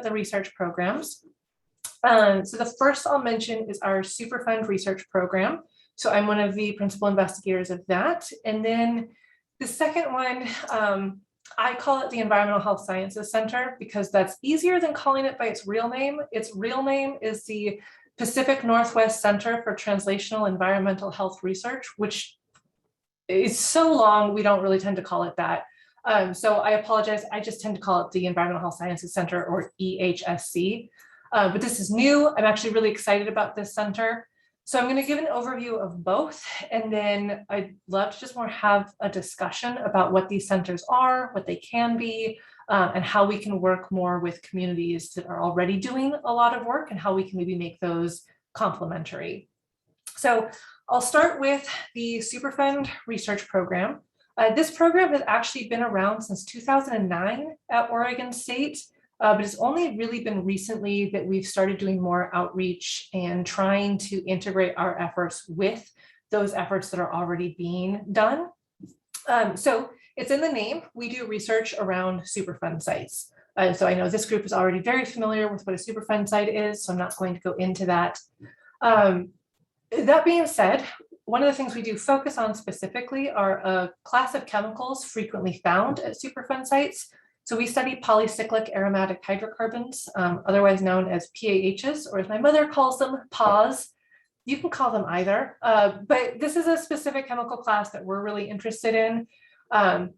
the research programs. So the first I'll mention is our Superfund research program. So I'm one of the principal investigators of that. And then the second one, I call it the Environmental Health Sciences Center because that's easier than calling it by its real name. Its real name is the Pacific Northwest Center for Translational Environmental Health Research, which is so long, we don't really tend to call it that. So I apologize, I just tend to call it the Environmental Health Sciences Center, or EHSC. But this is new. I'm actually really excited about this center. So I'm going to give an overview of both, and then I'd love to just more have a discussion about what these centers are, what they can be, and how we can work more with communities that are already doing a lot of work and how we can maybe make those complementary. So I'll start with the Superfund research program. This program has actually been around since 2009 at Oregon State. But it's only really been recently that we've started doing more outreach and trying to integrate our efforts with those efforts that are already being done. So it's in the name, we do research around Superfund sites. So I know this group is already very familiar with what a Superfund site is, so I'm not going to go into that. That being said, one of the things we do focus on specifically are a class of chemicals frequently found at Superfund sites. So we study polycyclic aromatic hydrocarbons, otherwise known as PAHs, or as my mother calls them, PAHs. You can call them either, but this is a specific chemical class that we're really interested in. I'm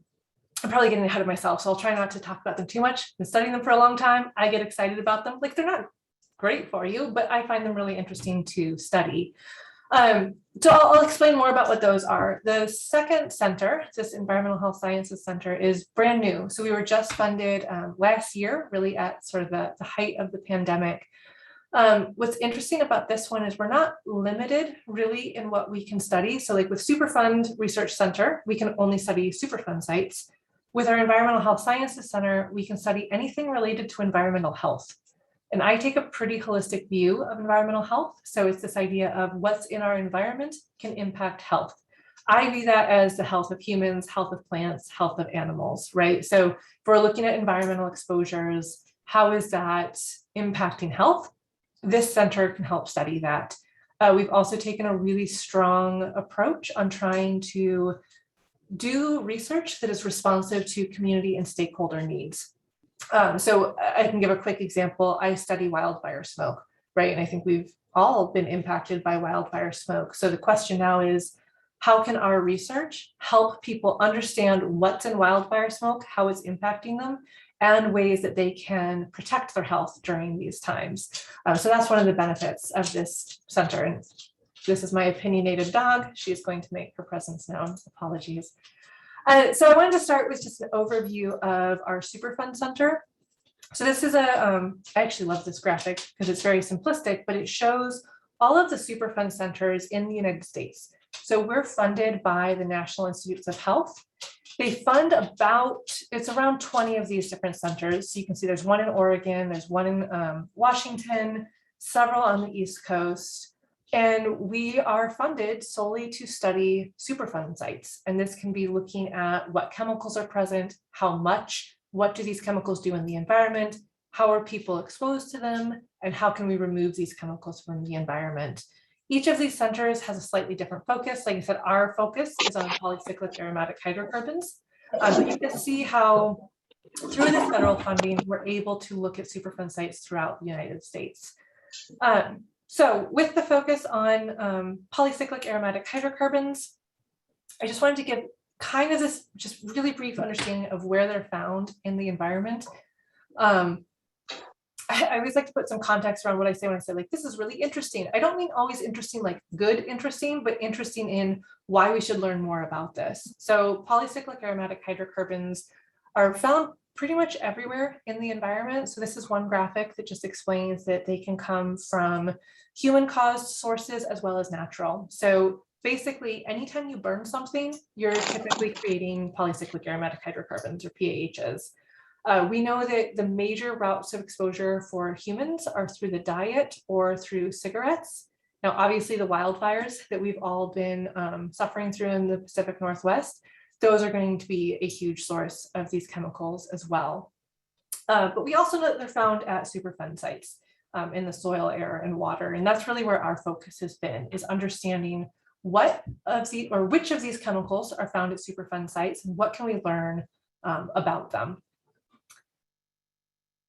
probably getting ahead of myself, so I'll try not to talk about them too much. I've been studying them for a long time. I get excited about them. Like, they're not great for you, but I find them really interesting to study. So I'll explain more about what those are. The second center, this Environmental Health Sciences Center, is brand new. So we were just funded last year, really at sort of the height of the pandemic. What's interesting about this one is we're not limited really in what we can study. So like with Superfund Research Center, we can only study Superfund sites. With our Environmental Health Sciences Center, we can study anything related to environmental health. And I take a pretty holistic view of environmental health. So it's this idea of what's in our environment can impact health. I view that as the health of humans, health of plants, health of animals, right? So if we're looking at environmental exposures, how is that impacting health? This center can help study that. We've also taken a really strong approach on trying to do research that is responsive to community and stakeholder needs. So I can give a quick example. I study wildfire smoke, right? And I think we've all been impacted by wildfire smoke. So the question now is, how can our research help people understand what's in wildfire smoke, how it's impacting them, and ways that they can protect their health during these times? So that's one of the benefits of this center. And this is my opinionated dog. She is going to make her presence known. Apologies. So I wanted to start with just an overview of our Superfund Center. So this is I actually love this graphic because it's very simplistic, but it shows all of the Superfund centers in the United States. So we're funded by the National Institutes of Health. They fund it's around 20 of these different centers. So you can see there's one in Oregon, there's one in Washington, several on the East Coast. And we are funded solely to study Superfund sites. And this can be looking at what chemicals are present, how much, what do these chemicals do in the environment, how are people exposed to them, and how can we remove these chemicals from the environment. Each of these centers has a slightly different focus. Like I said, our focus is on polycyclic aromatic hydrocarbons. But you can see how through this federal funding, we're able to look at Superfund sites throughout the United States. So with the focus on polycyclic aromatic hydrocarbons, I just wanted to give kind of this just really brief understanding of where they're found in the environment. I always like to put some context around what I say when I say like, this is really interesting. I don't mean always interesting, like good interesting, but interesting in why we should learn more about this. So polycyclic aromatic hydrocarbons are found pretty much everywhere in the environment. So this is one graphic that just explains that they can come from human-caused sources as well as natural. So basically, anytime you burn something, you're typically creating polycyclic aromatic hydrocarbons, or PAHs. We know that the major routes of exposure for humans are through the diet or through cigarettes. Now, obviously, the wildfires that we've all been suffering through in the Pacific Northwest, those are going to be a huge source of these chemicals as well. But we also know that they're found at Superfund sites in the soil, air, and water. And that's really where our focus has been, is understanding which of these chemicals are found at Superfund sites and what can we learn about them.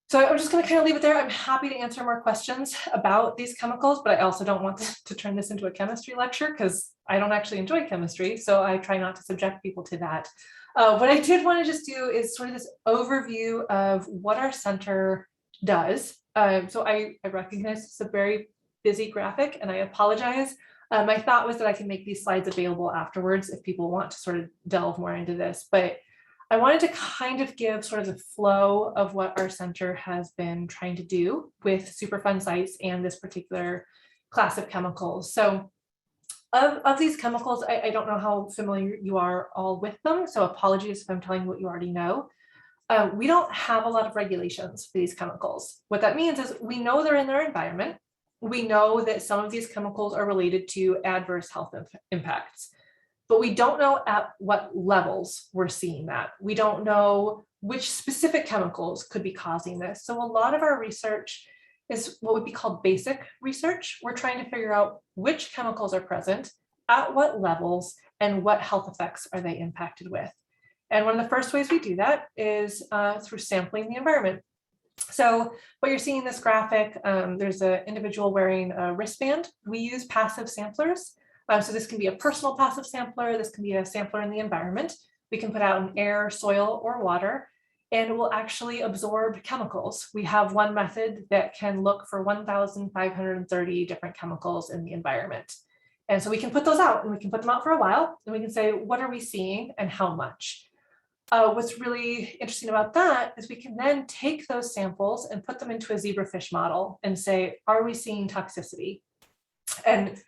So I'm just going to kind of leave it there. I'm happy to answer more questions about these chemicals, but I also don't want to turn this into a chemistry lecture because I don't actually enjoy chemistry. So I try not to subject people to that. What I did want to just do is sort of this overview of what our center does. So I recognize it's a very busy graphic and I apologize. My thought was that I can make these slides available afterwards if people want to sort of delve more into this, but I wanted to kind of give sort of the flow of what our center has been trying to do with Superfund sites and this particular class of chemicals. So of these chemicals, I don't know how familiar you are all with them, so apologies if I'm telling you what you already know. We don't have a lot of regulations for these chemicals. What that means is we know they're in their environment. We know that some of these chemicals are related to adverse health impacts. But we don't know at what levels we're seeing that. We don't know which specific chemicals could be causing this. So a lot of our research is what would be called basic research. We're trying to figure out which chemicals are present, at what levels, and what health effects are they impacted with. And one of the first ways we do that is through sampling the environment. So what you're seeing in this graphic, there's an individual wearing a wristband. We use passive samplers. So this can be a personal passive sampler, this can be a sampler in the environment. We can put out in air, soil, or water, and it will actually absorb chemicals. We have one method that can look for 1,530 different chemicals in the environment. And so we can put those out and we can put them out for a while and we can say, what are we seeing and how much? What's really interesting about that is we can then take those samples and put them into a zebrafish model and say, are we seeing toxicity? And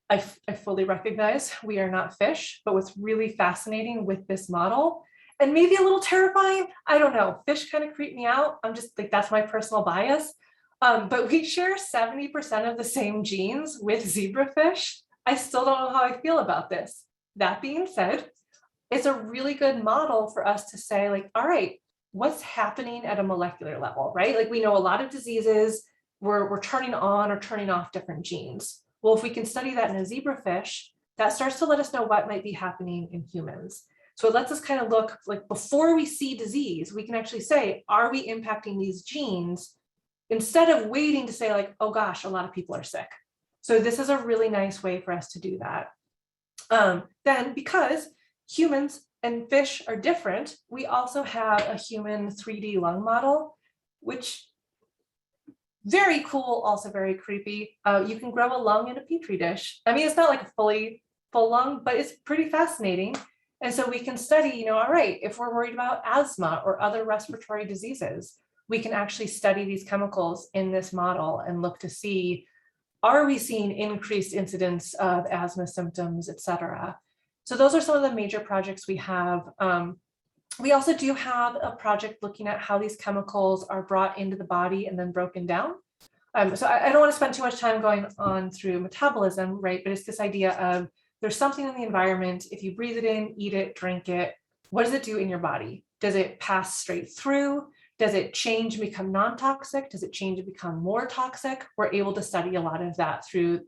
I fully recognize we are not fish, but what's really fascinating with this model, and maybe a little terrifying, I don't know, fish kind of creep me out. I'm just like, that's my personal bias. But we share 70% of the same genes with zebrafish. I still don't know how I feel about this. That being said, it's a really good model for us to say, like, all right, what's happening at a molecular level, right? Like we know a lot of diseases, we're turning on or turning off different genes. Well, if we can study that in a zebrafish, that starts to let us know what might be happening in humans. So it lets us kind of look like before we see disease, we can actually say, are we impacting these genes instead of waiting to say like, oh gosh, a lot of people are sick. So this is a really nice way for us to do that. Then because humans and fish are different, we also have a human 3D lung model, which very cool, also very creepy. You can grow a lung in a petri dish. I mean, it's not like a full lung, but it's pretty fascinating. And so we can study, all right, if we're worried about asthma or other respiratory diseases, we can actually study these chemicals in this model and look to see, are we seeing increased incidence of asthma symptoms, et cetera. So those are some of the major projects we have. We also do have a project looking at how these chemicals are brought into the body and then broken down. So I don't want to spend too much time going on through metabolism, right? But it's this idea of there's something in the environment. If you breathe it in, eat it, drink it, what does it do in your body? Does it pass straight through? Does it change and become non-toxic? Does it change and become more toxic? We're able to study a lot of that through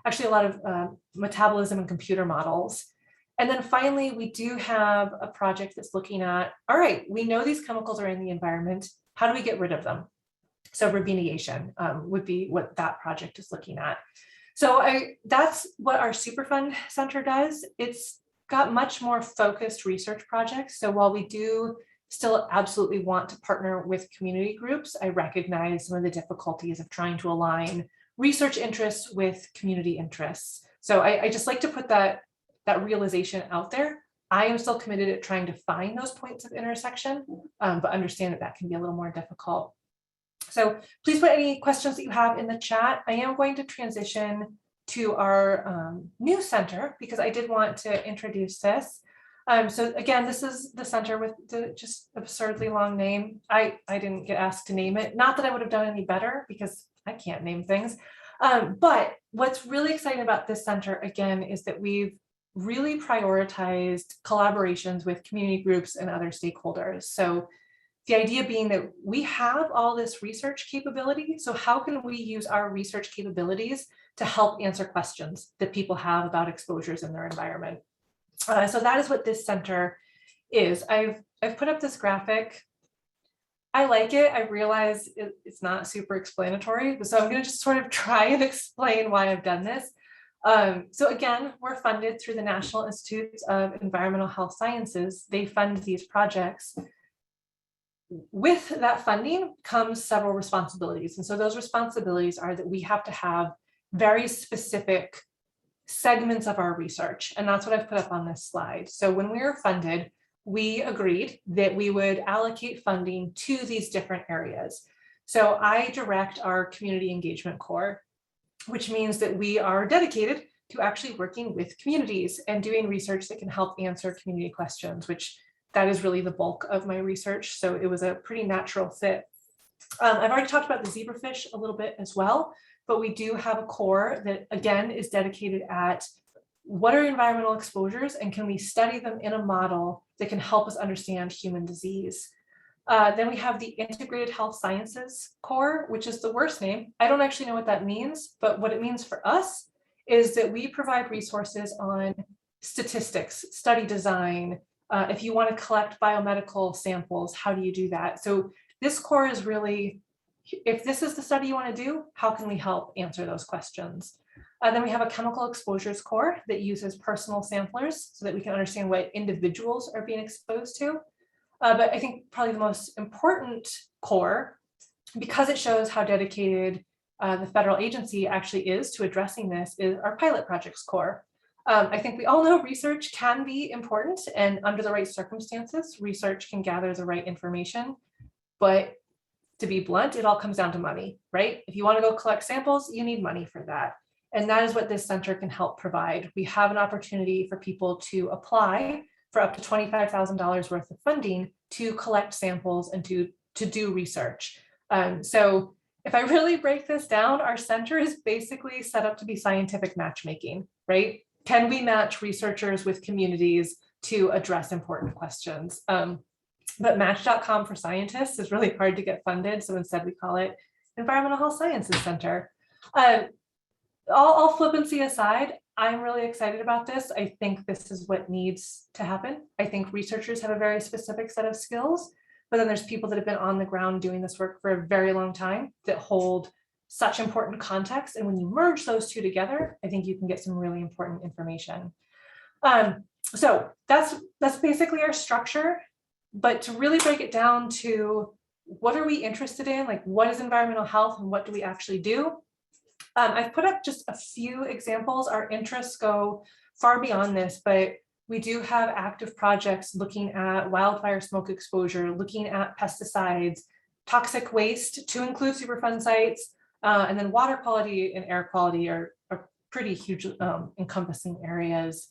actually a lot of metabolism and computer models. And then finally, we do have a project that's looking at, all right, we know these chemicals are in the environment. How do we get rid of them? So remediation would be what that project is looking at. So that's what our Superfund Center does. It's got much more focused research projects. So while we do still absolutely want to partner with community groups, I recognize some of the difficulties of trying to align research interests with community interests. So I just like to put that realization out there. I am still committed at trying to find those points of intersection, but understand that that can be a little more difficult. So please put any questions that you have in the chat. I am going to transition to our new center because I did want to introduce this. So again, this is the center with the just absurdly long name. I didn't get asked to name it. Not that I would have done any better because I can't name things. But what's really exciting about this center, again, is that we've really prioritized collaborations with community groups and other stakeholders. So The idea being that we have all this research capability. So how can we use our research capabilities to help answer questions that people have about exposures in their environment? So that is what this center is. I've put up this graphic. I like it. I realize it's not super explanatory, so I'm going to just sort of try and explain why I've done this. So again, we're funded through the National Institutes of Environmental Health Sciences. They fund these projects. With that funding comes several responsibilities. And so those responsibilities are that we have to have very specific segments of our research. And that's what I've put up on this slide. So when we were funded, we agreed that we would allocate funding to these different areas. So I direct our community engagement core, which means that we are dedicated to actually working with communities and doing research that can help answer community questions, which that is really the bulk of my research. So it was a pretty natural fit. I've already talked about the zebrafish a little bit as well, but we do have a core that again is dedicated at what are environmental exposures and can we study them in a model that can help us understand human disease. Then we have the integrated health sciences core, which is the worst name. I don't actually know what that means, but what it means for us is that we provide resources on statistics, study design. If you want to collect biomedical samples, how do you do that? So this core is really, if this is the study you want to do, how can we help answer those questions? Then we have a chemical exposures core that uses personal samplers so that we can understand what individuals are being exposed to. But I think probably the most important core, because it shows how dedicated the federal agency actually is to addressing this, is our pilot projects core. I think we all know research can be important, and under the right circumstances, research can gather the right information. But to be blunt, it all comes down to money, right? If you want to go collect samples, you need money for that. And that is what this center can help provide. We have an opportunity for people to apply for up to $25,000 worth of funding to collect samples and to do research. So if I really break this down, our center is basically set up to be scientific matchmaking, right? Can we match researchers with communities to address important questions? But Match.com for scientists is really hard to get funded. So instead we call it Environmental Health Sciences Center. All flippancy aside, I'm really excited about this. I think this is what needs to happen. I think researchers have a very specific set of skills, but then there's people that have been on the ground doing this work for a very long time that hold such important context. And when you merge those two together, I think you can get some really important information. So that's basically our structure. But to really break it down to what are we interested in, like what is environmental health and what do we actually do? I've put up just a few examples. Our interests go far beyond this, but we do have active projects looking at wildfire smoke exposure, looking at pesticides, toxic waste to include Superfund sites, and then water quality and air quality are pretty huge encompassing areas.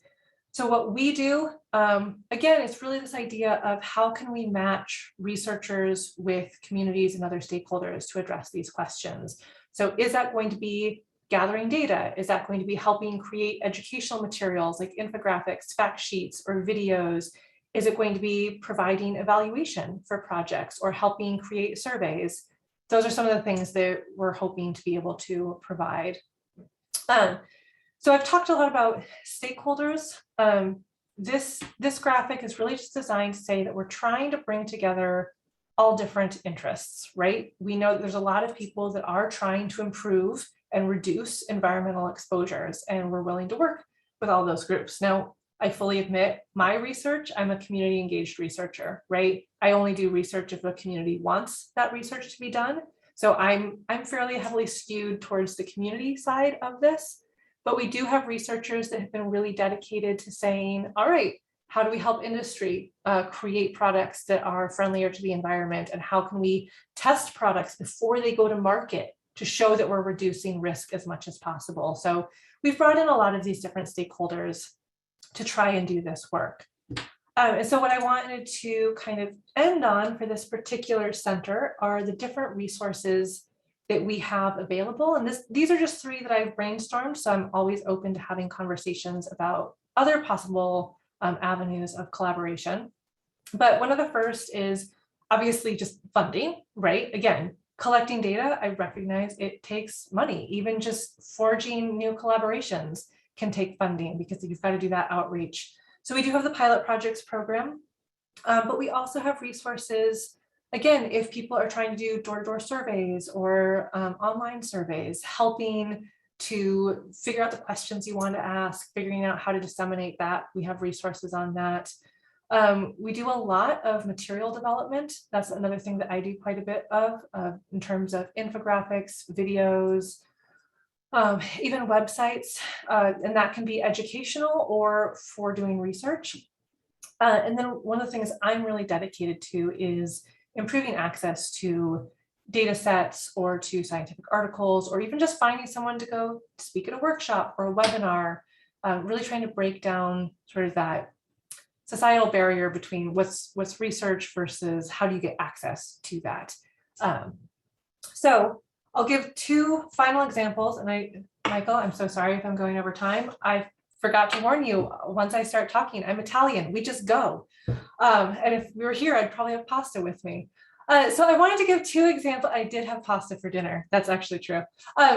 So what we do, again, it's really this idea of how can we match researchers with communities and other stakeholders to address these questions. So is that going to be gathering data? Is that going to be helping create educational materials like infographics, fact sheets, or videos? Is it going to be providing evaluation for projects or helping create surveys? Those are some of the things that we're hoping to be able to provide. So I've talked a lot about stakeholders. This graphic is really just designed to say that we're trying to bring together all different interests, right? We know that there's a lot of people that are trying to improve and reduce environmental exposures, and we're willing to work with all those groups. Now, I fully admit my research, I'm a community engaged researcher, right? I only do research if the community wants that research to be done. So I'm fairly heavily skewed towards the community side of this. But we do have researchers that have been really dedicated to saying, all right, how do we help industry create products that are friendlier to the environment? And how can we test products before they go to market to show that we're reducing risk as much as possible? So we've brought in a lot of these different stakeholders to try and do this work. And so what I wanted to kind of end on for this particular center are the different resources that we have available. And these are just three that I've brainstormed. So I'm always open to having conversations about other possible avenues of collaboration. But one of the first is obviously just funding, right? Again, collecting data, I recognize it takes money. Even just forging new collaborations can take funding because you've got to do that outreach. So we do have the pilot projects program, but we also have resources. Again, if people are trying to do door-to-door surveys or online surveys, helping to figure out the questions you want to ask, figuring out how to disseminate that, we have resources on that. We do a lot of material development. That's another thing that I do quite a bit of in terms of infographics, videos, even websites, and that can be educational or for doing research. And then one of the things I'm really dedicated to is improving access to data sets or to scientific articles, or even just finding someone to go speak at a workshop or a webinar, really trying to break down sort of that societal barrier between what's research versus how do you get access to that. So I'll give two final examples, and Michael, I'm so sorry if I'm going over time. I forgot to warn you, once I start talking, I'm Italian, we just go. And if we were here, I'd probably have pasta with me. So I wanted to give two examples. I did have pasta for dinner, that's actually true.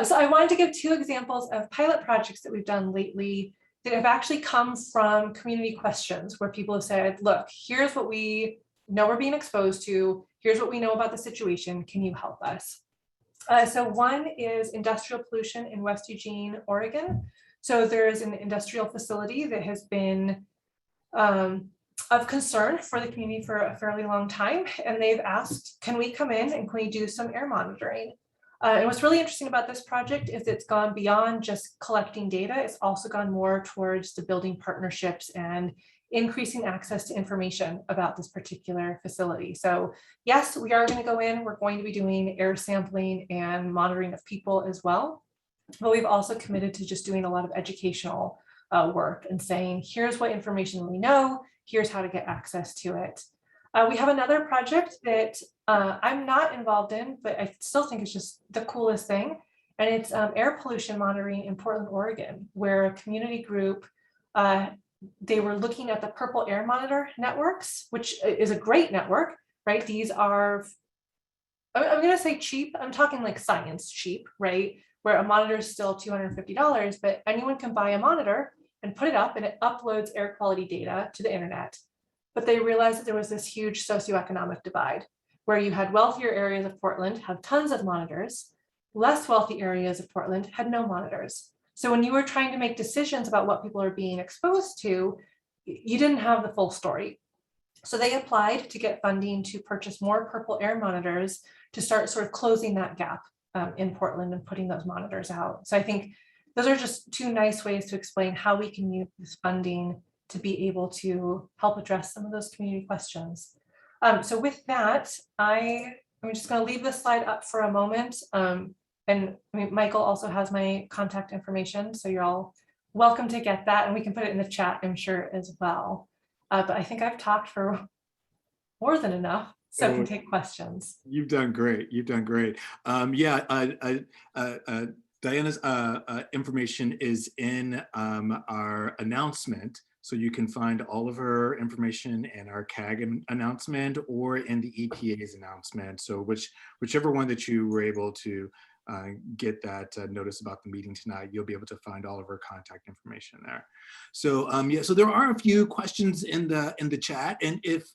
So I wanted to give two examples of pilot projects that we've done lately that have actually come from community questions where people have said, look, here's what we know we're being exposed to, here's what we know about the situation, can you help us? So one is industrial pollution in West Eugene, Oregon. So there is an industrial facility that has been of concern for the community for a fairly long time. And they've asked, can we come in and can we do some air monitoring? And what's really interesting about this project is it's gone beyond just collecting data. It's also gone more towards the building partnerships and increasing access to information about this particular facility. So yes, we are going to go in, we're going to be doing air sampling and monitoring of people as well. But we've also committed to just doing a lot of educational work and saying, here's what information we know, here's how to get access to it. We have another project that I'm not involved in, but I still think it's just the coolest thing. And it's air pollution monitoring in Portland, Oregon, where a community group, they were looking at the Purple Air Monitor networks, which is a great network, right? These are, I'm going to say cheap. I'm talking like science cheap, right? Where a monitor is still $250, but anyone can buy a monitor and put it up and it uploads air quality data to the internet. But they realized that there was this huge socioeconomic divide where you had wealthier areas of Portland have tons of monitors, less wealthy areas of Portland had no monitors. So when you were trying to make decisions about what people are being exposed to, you didn't have the full story. So they applied to get funding to purchase more Purple Air monitors to start sort of closing that gap in Portland and putting those monitors out. So I think those are just two nice ways to explain how we can use this funding to be able to help address some of those community questions. So with that, I'm just going to leave this slide up for a moment. And I mean, Michael also has my contact information, so you're all welcome to get that, and we can put it in the chat, I'm sure, as well. But I think I've talked for more than enough, so I can take questions. You've done great. You've done great. Diana's information is in our announcement. So you can find all of her information in our CAG announcement or in the EPA's announcement. So whichever one that you were able to get that notice about the meeting tonight, you'll be able to find all of our contact information there. So so there are a few questions in the chat, and if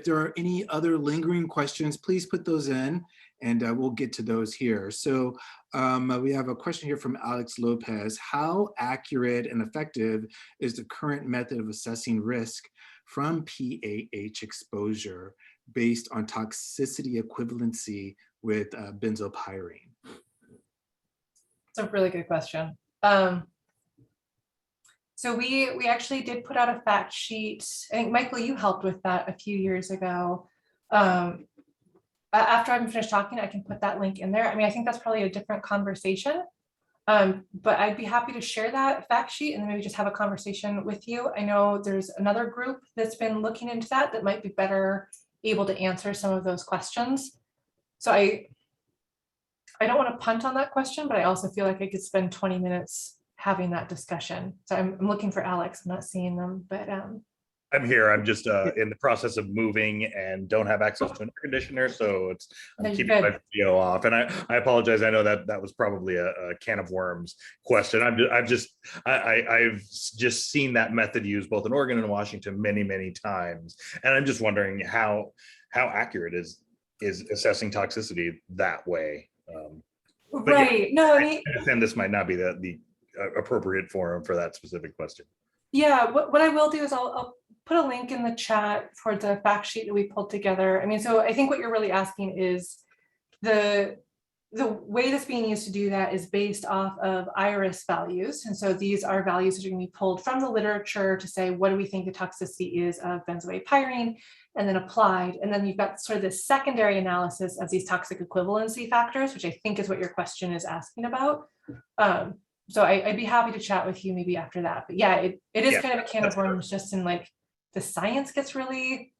there are any other lingering questions, please put those in, and we'll get to those here. So we have a question here from Alex Lopez. How accurate and effective is the current method of assessing risk from PAH exposure based on toxicity equivalency with benzopyrene? It's a really good question. So we actually did put out a fact sheet. I think, Michael, you helped with that a few years ago. After I'm finished talking, I can put that link in there. I mean, I think that's probably a different conversation, but I'd be happy to share that fact sheet and then maybe just have a conversation with you. I know there's another group that's been looking into that might be better able to answer some of those questions. So I don't want to punt on that question, but I also feel like I could spend 20 minutes having that discussion. So I'm looking for Alex, I'm not seeing them, but I'm here. I'm just in the process of moving and don't have access to an air conditioner, so I'm No, you're keeping my good. video off. And I apologize. I know that was probably a can of worms question. I've just seen that method used both in Oregon and Washington many times, and I'm just wondering how accurate is assessing toxicity that way. But Right. No, I mean, I understand this might not be the appropriate forum for that specific question. yeah, what I will do is I'll put a link in the chat for the fact sheet that we pulled together. I mean, so I think what you're really asking is the way that's being used to do that is based off of IRIS values. And so these are values that are going to be pulled from the literature to say, what do we think the toxicity is of benzoate pyrene, and then applied. And then you've got sort of this secondary analysis of these toxic equivalency factors, which I think is what your question is asking about. So I'd be happy to chat with you maybe after that. But yeah, it is kind of a can of worms, just in like the science gets really,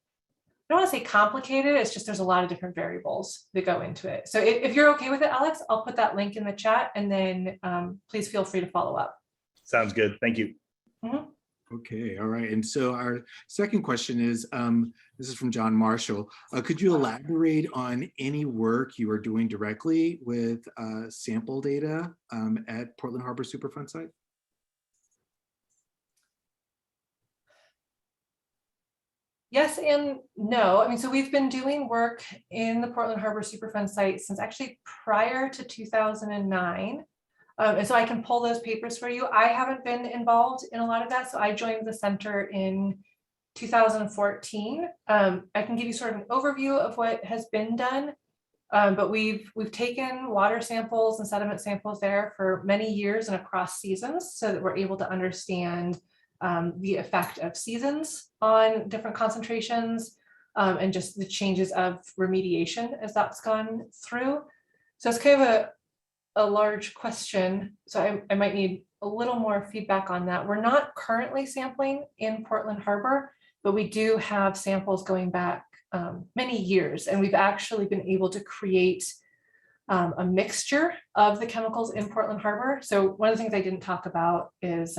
I don't want to say complicated, it's just there's a lot of different variables that go into it. So if you're okay with it, Alex, I'll put that link in the chat, and then please feel free to follow up. Sounds good. Thank you. Mhm. Okay, all right. And so our second question is, this is from John Marshall. Could you elaborate on any work you are doing directly with sample data at Portland Harbor Superfund Site? Yes and no. I mean, so we've been doing work in the Portland Harbor Superfund Site since actually prior to 2009. And so I can pull those papers for you. I haven't been involved in a lot of that. So I joined the center in 2014. I can give you sort of an overview of what has been done. But we've taken water samples and sediment samples there for many years and across seasons, so that we're able to understand the effect of seasons on different concentrations, and just the changes of remediation as that's gone through. So it's kind of a large question. So I might need a little more feedback on that. We're not currently sampling in Portland Harbor, but we do have samples going back many years, and we've actually been able to create a mixture of the chemicals in Portland Harbor. So one of the things I didn't talk about is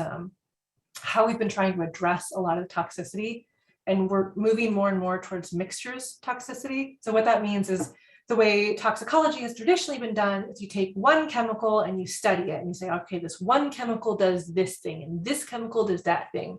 how we've been trying to address a lot of the toxicity, and we're moving more and more towards mixtures toxicity. So what that means is, the way toxicology has traditionally been done is you take one chemical and you study it and you say, okay, this one chemical does this thing and this chemical does that thing.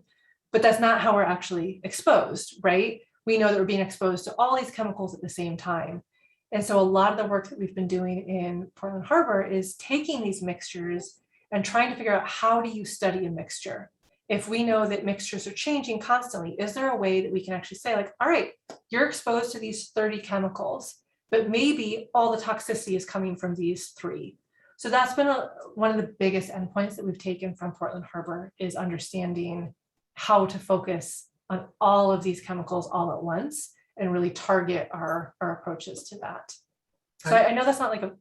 But that's not how we're actually exposed, right? We know that we're being exposed to all these chemicals at the same time. And so a lot of the work that we've been doing in Portland Harbor is taking these mixtures and trying to figure out, how do you study a mixture? If we know that mixtures are changing constantly, is there a way that we can actually say, like, all right, you're exposed to these 30 chemicals, but maybe all the toxicity is coming from these 3. So that's been one of the biggest endpoints that we've taken from Portland Harbor, is understanding how to focus on all of these chemicals all at once and really target our approaches to that. So I know that's not like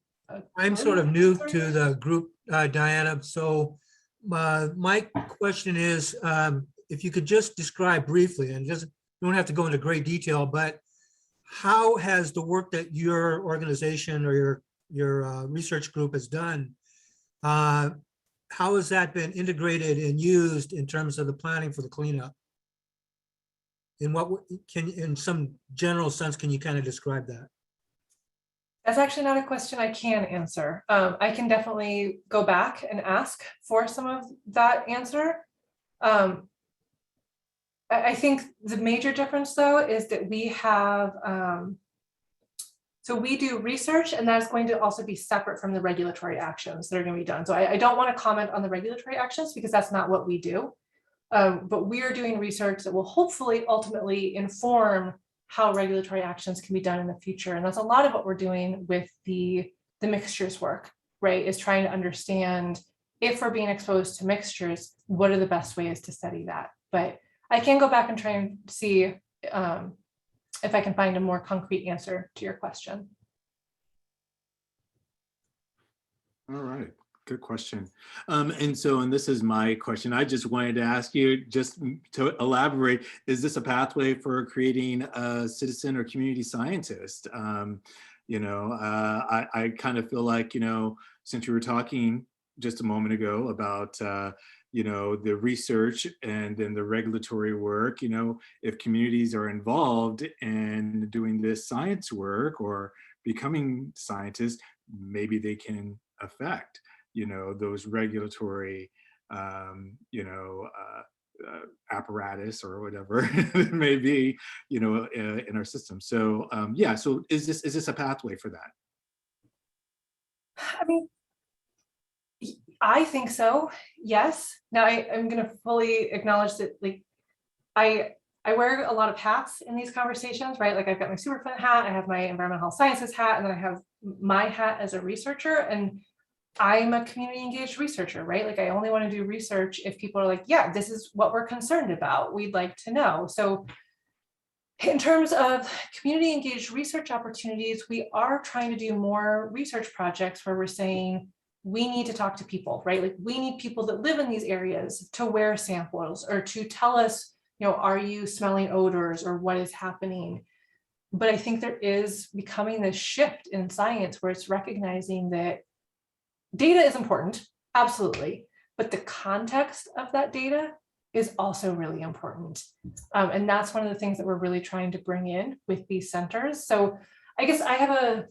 I'm sort of new to the group, Diana. So my question is, if you could just describe briefly, and you don't have to go into great detail, but how has the work that your organization or your research group has done, how has that been integrated and used in terms of the planning for the cleanup? In some general sense, can you kind of describe that? That's actually not a question I can answer. I can definitely go back and ask for some of that answer. I think the major difference, though, is that we have, so we do research, and that's going to also be separate from the regulatory actions that are going to be done. So I don't want to comment on the regulatory actions, because that's not what we do. But we are doing research that will hopefully ultimately inform how regulatory actions can be done in the future. And that's a lot of what we're doing with the mixtures work, right? Is trying to understand, if we're being exposed to mixtures, what are the best ways to study that? But I can go back and try and see if I can find a more concrete answer to your question. All right, good question. And this is my question. I just wanted to ask you, just to elaborate, is this a pathway for creating a citizen or community scientist? I kind of feel like, since you were talking just a moment ago about the research and then the regulatory work, if communities are involved in doing this science work or becoming scientists, maybe they can affect, those regulatory, apparatus or whatever it may be, in our system. So yeah, so is this a pathway for that? I mean, I think so, yes. Now I'm going to fully acknowledge that, like, I wear a lot of hats in these conversations, right? Like, I've got my Superfund hat, I have my environmental health sciences hat, and then I have my hat as a researcher, and I'm a community engaged researcher, right? Like, I only want to do research if people are like, yeah, this is what we're concerned about, we'd like to know. So in terms of community engaged research opportunities, we are trying to do more research projects where we're saying, we need to talk to people, right? Like, we need people that live in these areas to wear samples or to tell us, are you smelling odors or what is happening? But I think there is becoming this shift in science where it's recognizing that data is important, absolutely, but the context of that data is also really important. And that's one of the things that we're really trying to bring in with these centers. So I guess I have a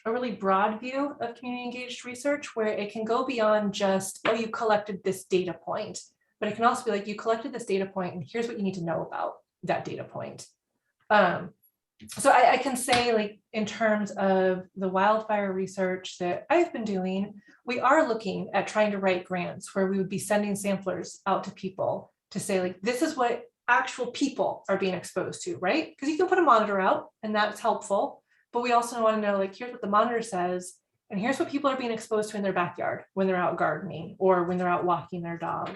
really broad view of community engaged research where it can go beyond just, oh, you collected this data point, but it can also be like, you collected this data point and here's what you need to know about that data point. So I can say, like, in terms of the wildfire research that I've been doing, we are looking at trying to write grants where we would be sending samplers out to people to say, like, this is what actual people are being exposed to, right? Because you can put a monitor out and that's helpful. But we also want to know, like, here's what the monitor says, and here's what people are being exposed to in their backyard when they're out gardening or when they're out walking their dog.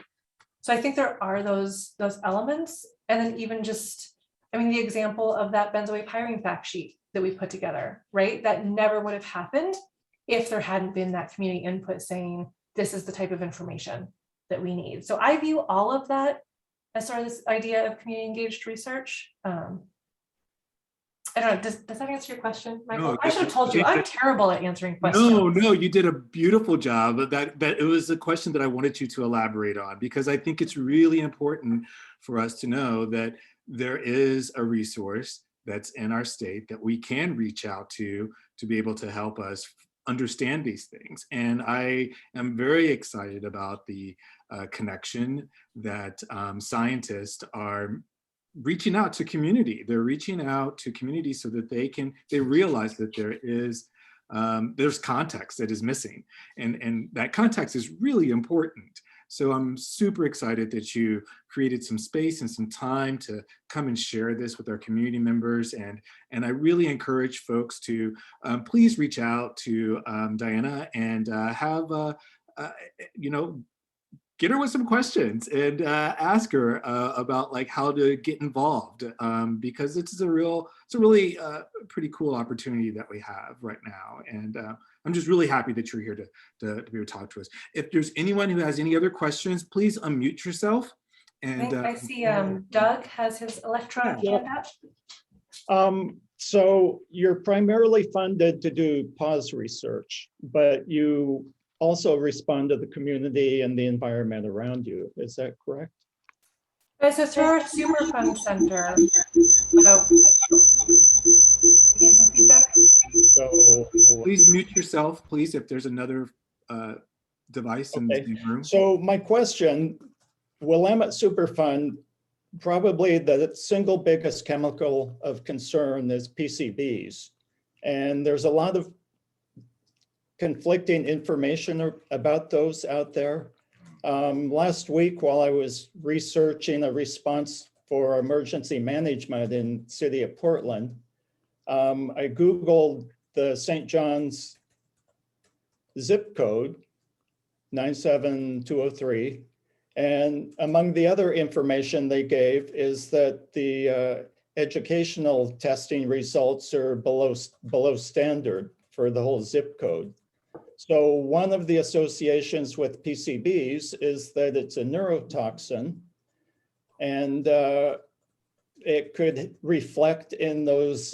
So I think there are those elements. And then even just, I mean, the example of that benzoate pyrene fact sheet that we put together, right? That never would have happened if there hadn't been that community input saying, this is the type of information that we need. So I view all of that as sort of this idea of community engaged research. I don't know, does that answer your question, Michael? No, I should have told you, I'm terrible at answering questions. No, you did a beautiful job. That it was a question that I wanted you to elaborate on, because I think it's really important for us to know that there is a resource that's in our state that we can reach out to be able to help us understand these things. And I am very excited about the connection that scientists are reaching out to community. They're reaching out to community so that they realize that there's context that is missing, and that context is really important. So I'm super excited that you created some space and some time to come and share this with our community members. And I really encourage folks to please reach out to Diana and get her with some questions and ask her about, like, how to get involved, because it's a really pretty cool opportunity that we have right now. And I'm just really happy that you're here to be able to talk to us. If there's anyone who has any other questions, please unmute yourself. And I see Doug has his electronic hand up. So you're primarily funded to do pause research, but you also respond to the community and the environment around you. Is that correct? So through our Superfund Center, getting some feedback? So please mute yourself, please, if there's another device in the room. So my question, Willamette Superfund, probably the single biggest chemical of concern is PCBs. And there's a lot of conflicting information about those out there. Last week, while I was researching a response for emergency management in the city of Portland, I Googled the St. John's zip code, 97203. And among the other information they gave is that the educational testing results are below standard for the whole zip code. So one of the associations with PCBs is that it's a neurotoxin, and it could reflect in those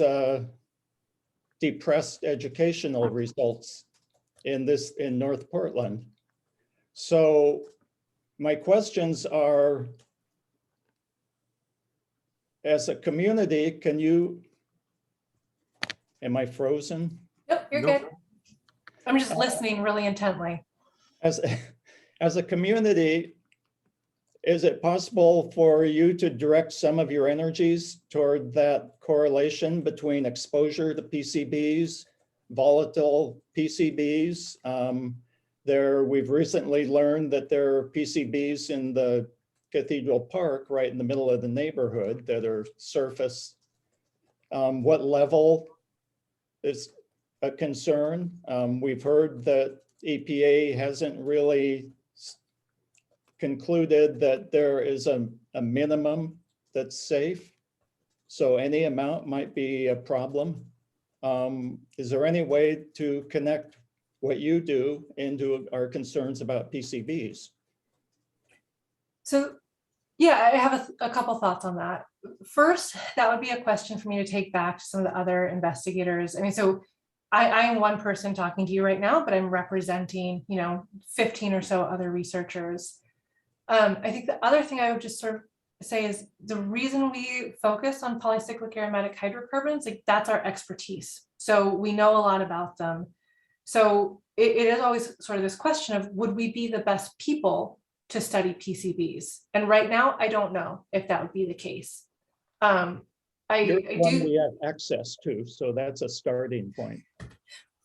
depressed educational results in North Portland. So my questions are, as a community, can you, am I frozen? Yep, you're Nope. good. I'm just listening really intently. As, as a community, is it possible for you to direct some of your energies toward that correlation between exposure to PCBs, volatile PCBs? We've recently learned that there are PCBs in the Cathedral Park, right in the middle of the neighborhood, that are surface. What level is a concern? We've heard that EPA hasn't really concluded that there is a minimum that's safe. So any amount might be a problem. Is there any way to connect what you do into our concerns about PCBs? So yeah, I have a couple thoughts on that. First, that would be a question for me to take back to some of the other investigators. I mean, so I'm one person talking to you right now, but I'm representing, 15 or so other researchers. I think the other thing I would just sort of say is the reason we focus on polycyclic aromatic hydrocarbons, like that's our expertise. So we know a lot about them. So it is always sort of this question of, would we be the best people to study PCBs? And right now, I don't know if that would be the case. You're I one do. we have access to, so that's a starting point.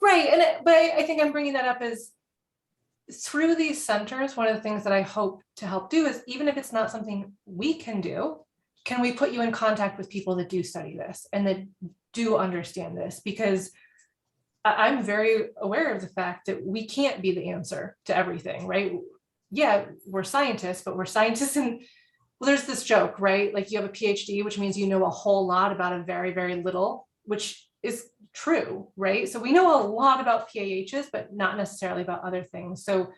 Right, but I think I'm bringing that up as through these centers, one of the things that I hope to help do is, even if it's not something we can do, can we put you in contact with people that do study this and that do understand this? Because I'm very aware of the fact that we can't be the answer to everything, right? Yeah, we're scientists, but we're scientists in, well, there's this joke, right? Like you have a PhD, which means you know a whole lot about a very, very little, which is true, right? So we know a lot about PAHs, but not necessarily about other things. So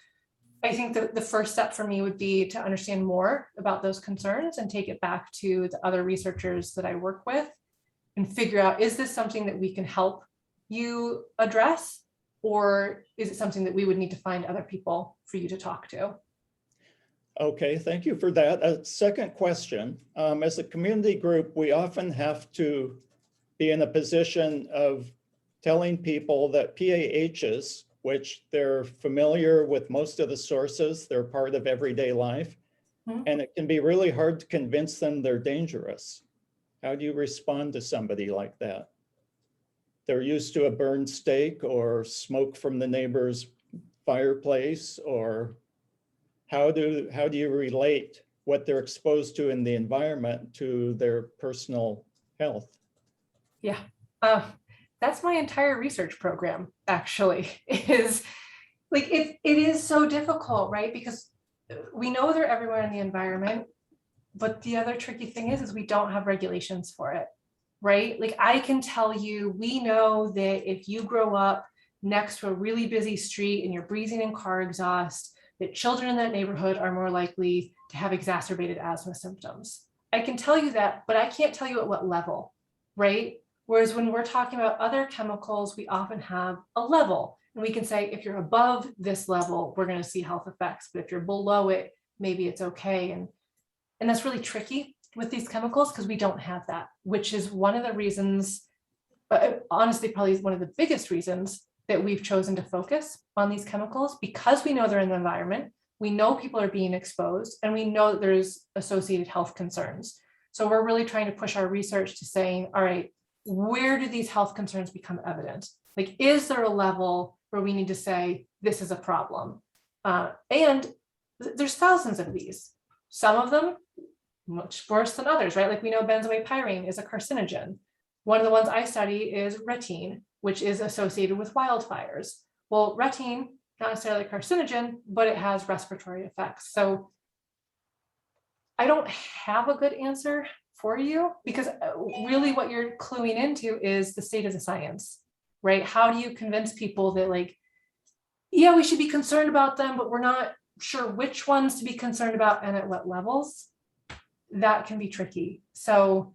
I think the first step for me would be to understand more about those concerns and take it back to the other researchers that I work with and figure out, is this something that we can help you address? Or is it something that we would need to find other people for you to talk to? Okay, thank you for that. A second question, as a community group, we often have to be in a position of telling people that PAHs, which they're familiar with most of the sources, they're part of everyday life, and it can be really hard to convince them they're dangerous. How do you respond to somebody like that? They're used to a burned steak or smoke from the neighbor's fireplace, or how do you relate what they're exposed to in the environment to their personal health? Yeah, that's my entire research program, actually, is like, it is so difficult, right? Because we know they're everywhere in the environment, but the other tricky thing is we don't have regulations for it, right? Like I can tell you, we know that if you grow up next to a really busy street and you're breathing in car exhaust, that children in that neighborhood are more likely to have exacerbated asthma symptoms. I can tell you that, but I can't tell you at what level, right? Whereas when we're talking about other chemicals, we often have a level, and we can say, if you're above this level, we're going to see health effects, but if you're below it, maybe it's okay. And that's really tricky with these chemicals because we don't have that, which is one of the reasons, honestly, probably one of the biggest reasons that we've chosen to focus on these chemicals, because we know they're in the environment, we know people are being exposed, and we know that there's associated health concerns. So we're really trying to push our research to saying, all right, where do these health concerns become evident? Like, is there a level where we need to say, this is a problem? And there's thousands of these. Some of them much worse than others, right? Like we know benzoate is a carcinogen. One of the ones I study is retine, which is associated with wildfires. Well, retine, not necessarily a carcinogen, but it has respiratory effects. So I don't have a good answer for you, because really what you're cluing into is the state of the science, right? How do you convince people that, like, yeah, we should be concerned about them, but we're not sure which ones to be concerned about and at what levels? That can be tricky. So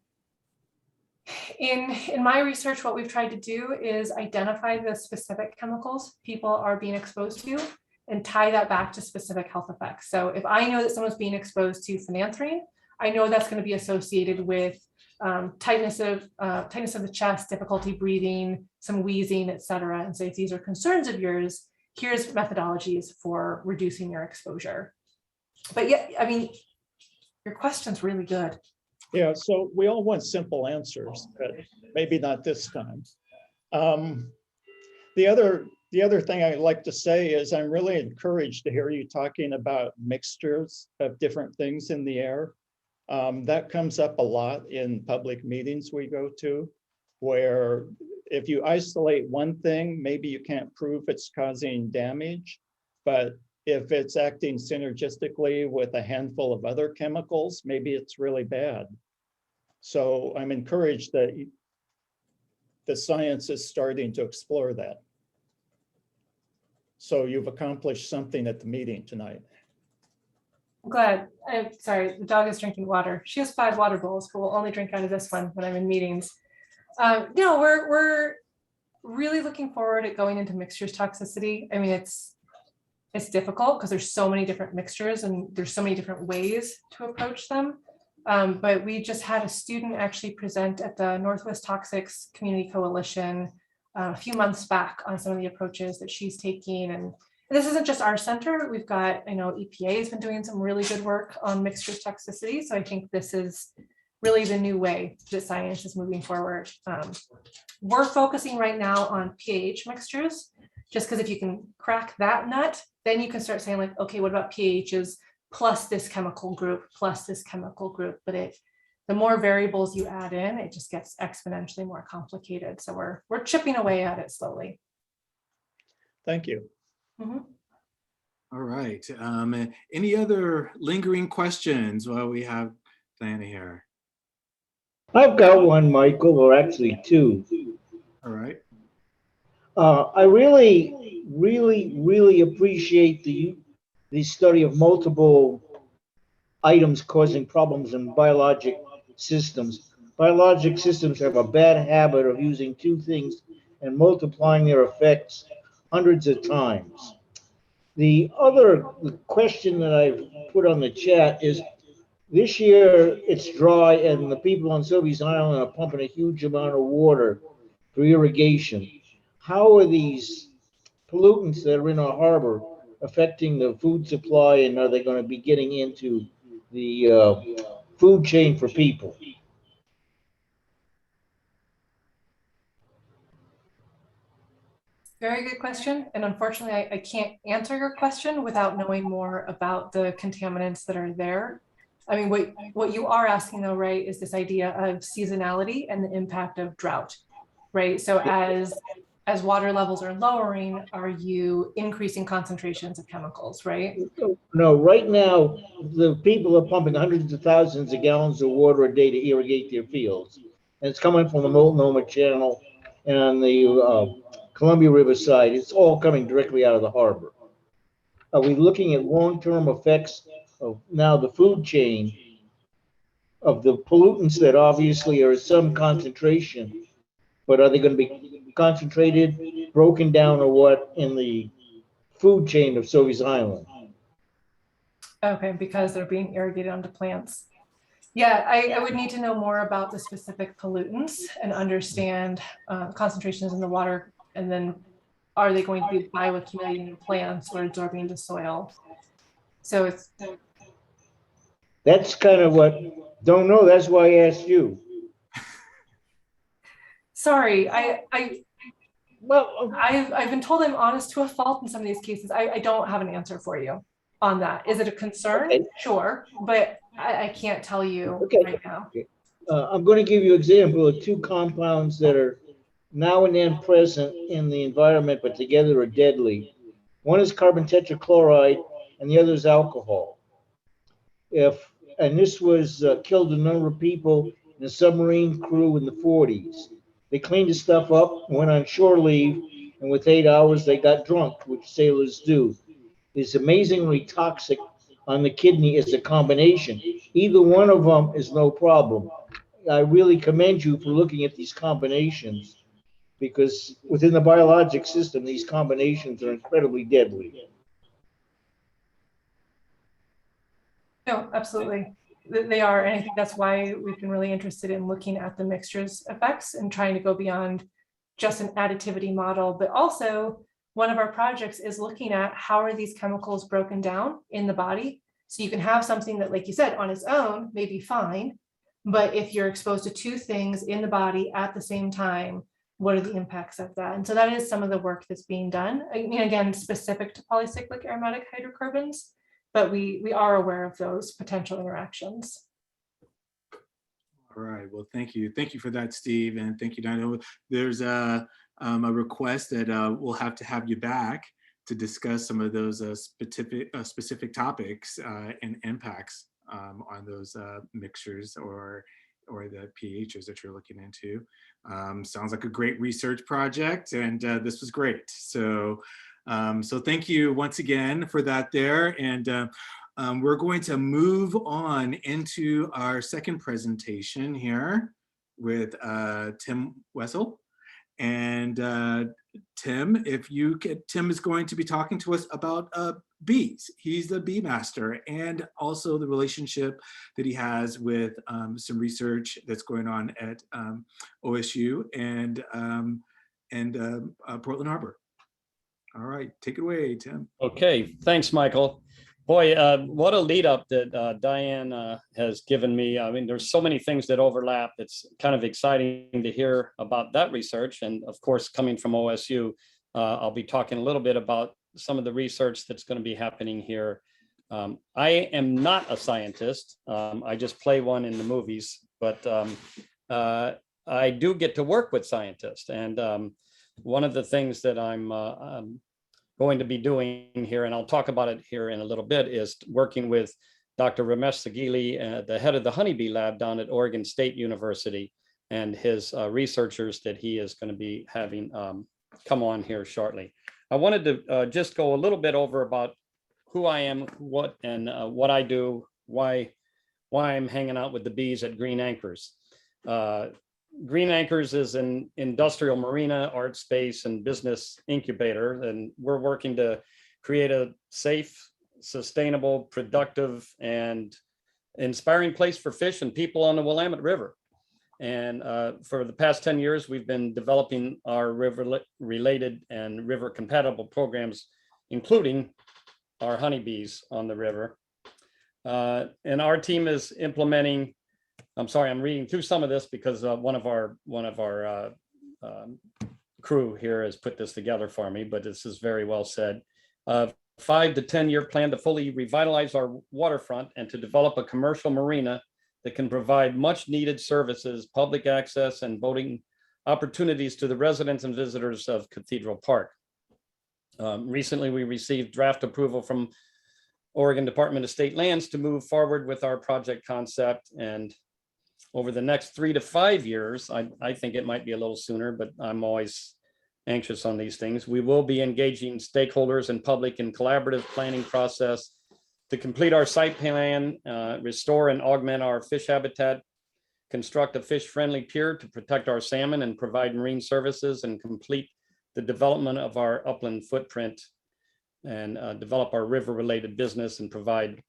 in my research, what we've tried to do is identify the specific chemicals people are being exposed to and tie that back to specific health effects. So if I know that someone's being exposed to phenanthrene, I know that's going to be associated with tightness of the chest, difficulty breathing, some wheezing, et cetera. And so if these are concerns of yours, here's methodologies for reducing your exposure. But yeah, I mean, your question's really good. Yeah, so we all want simple answers, but maybe not this time. The other thing I'd like to say is I'm really encouraged to hear you talking about mixtures of different things in the air. That comes up a lot in public meetings we go to, where if you isolate one thing, maybe you can't prove it's causing damage, but if it's acting synergistically with a handful of other chemicals, maybe it's really bad. So I'm encouraged that the science is starting to explore that. So you've accomplished something at the meeting tonight. I'm glad. I'm sorry, the dog is drinking water. She has 5 water bowls, but will only drink out of this one when I'm in meetings. No, we're really looking forward at going into mixtures toxicity. I mean, it's difficult because there's so many different mixtures and there's so many different ways to approach them. But we just had a student actually present at the Northwest Toxics Community Coalition a few months back on some of the approaches that she's taking. And this isn't just our center. We've got, I know EPA has been doing some really good work on mixtures toxicity. So I think this is really the new way that science is moving forward. We're focusing right now on pH mixtures, just because if you can crack that nut, then you can start saying like, okay, what about pHs plus this chemical group, plus this chemical group? But the more variables you add in, it just gets exponentially more complicated. So we're chipping away at it slowly. Thank you. Mhm. All right. Any other lingering questions while we have Diana here? I've got one, Michael, or actually 2. All right. I really appreciate the study of multiple items causing problems in biologic systems. Biologic systems have a bad habit of using 2 things and multiplying their effects hundreds of times. The other question that I've put on the chat is, this year it's dry and the people on Sylvia's Island are pumping a huge amount of water for irrigation. How are these pollutants that are in our harbor affecting the food supply, and are they going to be getting into the food chain for people? Very good question. And unfortunately, I can't answer your question without knowing more about the contaminants that are there. I mean, what you are asking though, right, is this idea of seasonality and the impact of drought, right? So as water levels are lowering, are you increasing concentrations of chemicals, right? No, right now, the people are pumping hundreds of thousands of gallons of water a day to irrigate their fields. And it's coming from the Multnomah Channel and the Columbia River side. It's all coming directly out of the harbor. Are we looking at long-term effects of now the food chain of the pollutants that obviously are some concentration, but are they going to be concentrated, broken down, or what in the food chain of Sylvia's Island? Okay, because they're being irrigated onto plants. Yeah, I would need to know more about the specific pollutants and understand concentrations in the water, and then are they going to be bioaccumulating in plants or absorbing into soil? So it's That's kind of what, don't know, that's why I asked you. sorry, Well, I've been told I'm honest to a fault in some of these cases. I don't have an answer for you on that. Is it a concern? Okay. Sure, but I can't tell you Okay. right now. I'm going to give you an example of 2 compounds that are now and then present in the environment, but together are deadly. One is carbon tetrachloride, and the other is alcohol. And this was killed a number of people in a submarine crew in the 40s. They cleaned the stuff up, went on shore leave, and with 8 hours they got drunk, which sailors do. It's amazingly toxic on the kidney as a combination. Either one of them is no problem. I really commend you for looking at these combinations, because within the biologic system, these combinations are incredibly deadly. No, absolutely. They are. And I think that's why we've been really interested in looking at the mixtures effects and trying to go beyond just an additivity model. But also, one of our projects is looking at how are these chemicals broken down in the body. So you can have something that, like you said, on its own may be fine. But if you're exposed to two things in the body at the same time, what are the impacts of that? And so that is some of the work that's being done. I mean, again, specific to polycyclic aromatic hydrocarbons, but we are aware of those potential interactions. All right, well, thank you. Thank you for that, Steve, and thank you, Dino. There's a request that we'll have to have you back to discuss some of those specific topics and impacts on those mixtures or the pHs that you're looking into. Sounds like a great research project, and this was great. So thank you once again for that there. And we're going to move on into our second presentation here with Tim Wessel. And Tim, Tim is going to be talking to us about bees. He's the bee master, and also the relationship that he has with some research that's going on at OSU and Portland Harbor. All right, take it away, Tim. Okay, thanks, Michael. Boy, what a lead up that Diane has given me. I mean, there's so many things that overlap. It's kind of exciting to hear about that research. And of course, coming from OSU, I'll be talking a little bit about some of the research that's going to be happening here. I am not a scientist. I just play one in the movies, but I do get to work with scientists. And one of the things that I'm going to be doing here, and I'll talk about it here in a little bit, is working with Dr. Ramesh Sagili, the head of the honeybee lab down at Oregon State University, and his researchers that he is going to be having come on here shortly. I wanted to just go a little bit over about who I am, what I do, why I'm hanging out with the bees at Green Anchors. Green Anchors is an industrial marina, art space, and business incubator, and we're working to create a safe, sustainable, productive, and inspiring place for fish and people on the Willamette River. And for the past 10 years, we've been developing our river-related and river-compatible programs, including our honeybees on the river. And our team is implementing, I'm sorry, I'm reading through some of this because one of our crew here has put this together for me, but this is very well said. 5 to 10 year plan to fully revitalize our waterfront and to develop a commercial marina that can provide much needed services, public access, and boating opportunities to the residents and visitors of Cathedral Park. Recently, we received draft approval from Oregon Department of State Lands to move forward with our project concept. And over the next 3 to 5 years, I think it might be a little sooner, but I'm always anxious on these things. We will be engaging stakeholders and public in collaborative planning process to complete our site plan, restore and augment our fish habitat, construct a fish-friendly pier to protect our salmon and provide marine services, and complete the development of our upland footprint, and develop our river-related business and provide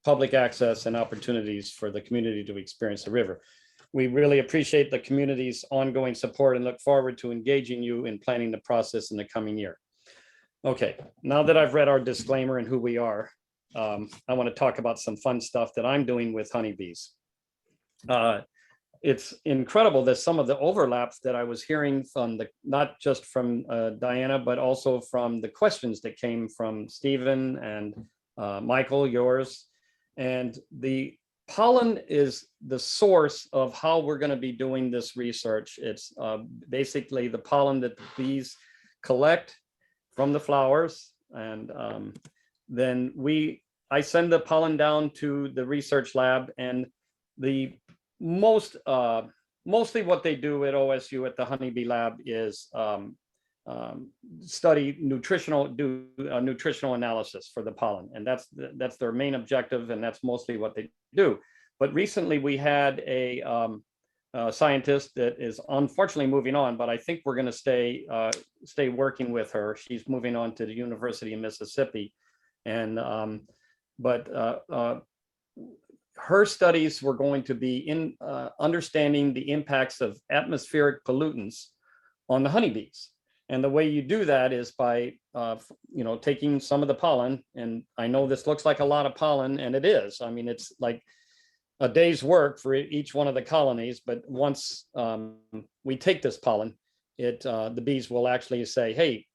public access and opportunities for the community to experience the river. We really appreciate the community's ongoing support and look forward to engaging you in planning the process in the coming year. Okay, now that I've read our disclaimer and who we are, I want to talk about some fun stuff that I'm doing with honeybees. It's incredible that some of the overlaps that I was hearing from not just from Diana, but also from the questions that came from Stephen and Michael, yours. And the pollen is the source of how we're going to be doing this research. It's basically the pollen that the bees collect from the flowers. And then I send the pollen down to the research lab, and the mostly what they do at OSU at the honeybee lab is study nutritional analysis for the pollen, and that's their main objective, and that's mostly what they do. But recently we had a scientist that is unfortunately moving on, but I think we're going to stay working with her. She's moving on to the University of Mississippi, and her studies were going to be in understanding the impacts of atmospheric pollutants on the honeybees. And the way you do that is by, taking some of the pollen. And I know this looks like a lot of pollen, and it is. I mean, it's like a day's work for each one of the colonies. But once we take this pollen, the bees will actually say, hey,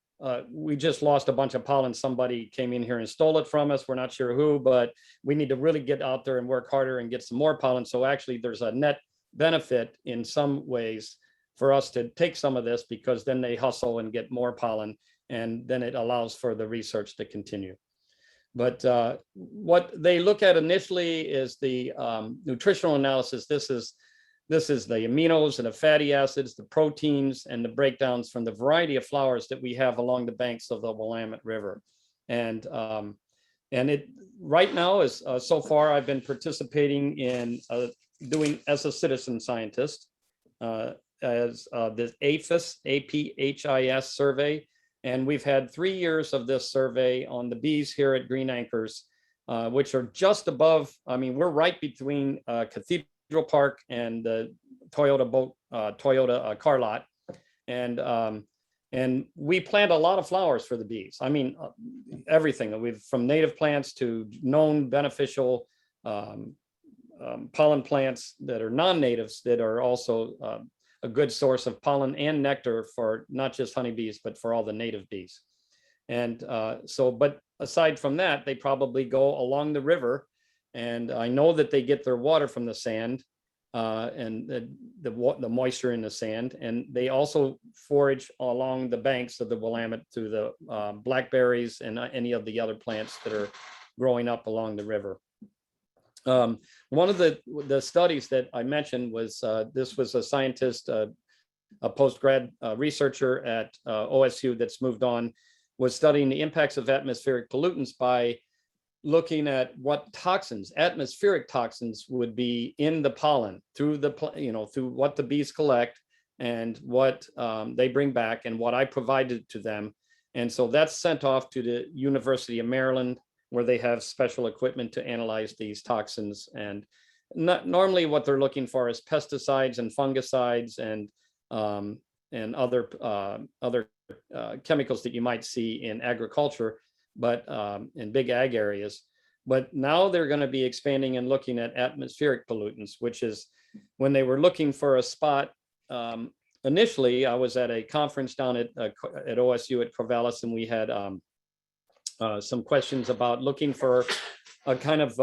we just lost a bunch of pollen. Somebody came in here and stole it from us. We're not sure who, but we need to really get out there and work harder and get some more pollen. So actually there's a net benefit in some ways for us to take some of this, because then they hustle and get more pollen, and then it allows for the research to continue. But what they look at initially is the nutritional analysis. This is the aminos and the fatty acids, the proteins, and the breakdowns from the variety of flowers that we have along the banks of the Willamette River. And it right now is so far I've been participating in doing as a citizen scientist as the APHIS survey. And we've had 3 years of this survey on the bees here at Green Anchors, which are just above, I mean, we're right between Cathedral Park and the Toyota car lot. And we plant a lot of flowers for the bees. I mean, everything. We've from native plants to known beneficial pollen plants that are non-natives that are also a good source of pollen and nectar for not just honeybees, but for all the native bees. And but aside from that, they probably go along the river. And I know that they get their water from the sand and the moisture in the sand. And they also forage along the banks of the Willamette through the blackberries and any of the other plants that are growing up along the river. One of the studies that I mentioned was this was a scientist, a post-grad researcher at OSU that's moved on, was studying the impacts of atmospheric pollutants by looking at what toxins, atmospheric toxins, would be in the pollen through through what the bees collect and what they bring back and what I provided to them. And so that's sent off to the University of Maryland, where they have special equipment to analyze these toxins. And normally what they're looking for is pesticides and fungicides and other chemicals that you might see in agriculture, but in big ag areas. But now they're going to be expanding and looking at atmospheric pollutants, which is when they were looking for a spot. Initially, I was at a conference down at OSU at Corvallis, and we had some questions about looking for a kind of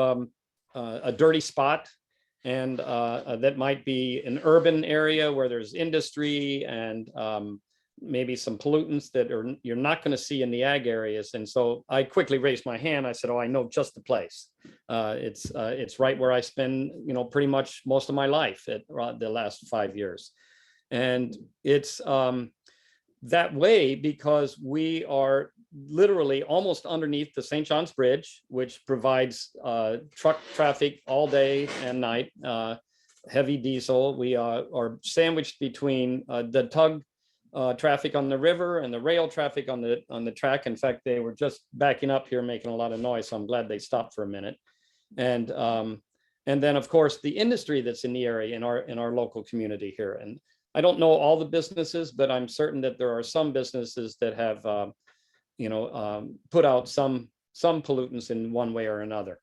a dirty spot, and that might be an urban area where there's industry and maybe some pollutants that you're not going to see in the ag areas. And so I quickly raised my hand. I said, "Oh, I know just the place. It's right where I spend pretty much most of my life at the last 5 years." And it's that way because we are literally almost underneath the St. John's Bridge, which provides truck traffic all day and night, heavy diesel. We are sandwiched between the tug traffic on the river and the rail traffic on the track. In fact, they were just backing up here, making a lot of noise, so I'm glad they stopped for a minute. And then, of course, the industry that's in the area in our local community here. And I don't know all the businesses, but I'm certain that there are some businesses that have put out some pollutants in one way or another.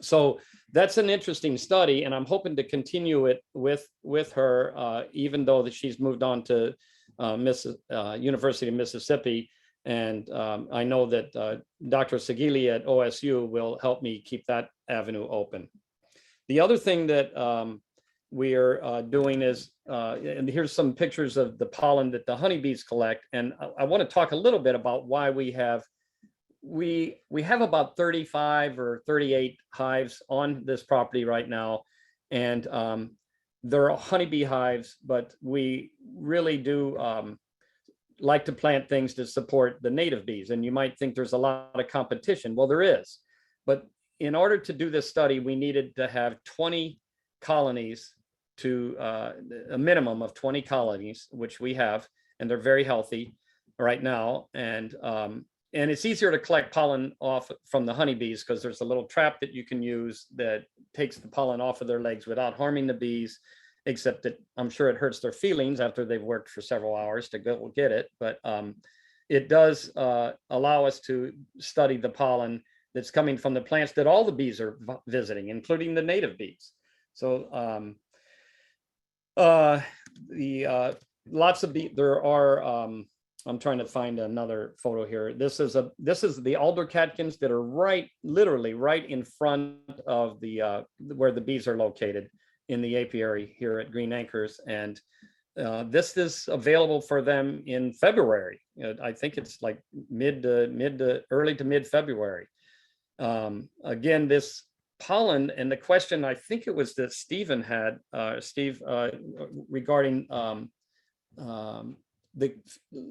So that's an interesting study, and I'm hoping to continue it with her, even though that she's moved on to University of Mississippi. And I know that Dr. Sagili at OSU will help me keep that avenue open. The other thing that we're doing is, and here's some pictures of the pollen that the honeybees collect. And I want to talk a little bit about why we have about 35 or 38 hives on this property right now. And they're honeybee hives, but we really do like to plant things to support the native bees. And you might think there's a lot of competition. Well, there is. But in order to do this study, we needed to have 20 colonies, to a minimum of 20 colonies, which we have, and they're very healthy right now. And and it's easier to collect pollen off from the honeybees because there's a little trap that you can use that takes the pollen off of their legs without harming the bees, except that I'm sure it hurts their feelings after they've worked for several hours to go get it. But it does allow us to study the pollen that's coming from the plants that all the bees are visiting, including the native bees. So lots of bees, there are, I'm trying to find another photo here. This is the alder catkins that are literally right in front of the where the bees are located in the apiary here at Green Acres, and this is available for them in February. I think it's like early to mid February. Again, this pollen, and the question I think it was that Stephen had, Steve, regarding the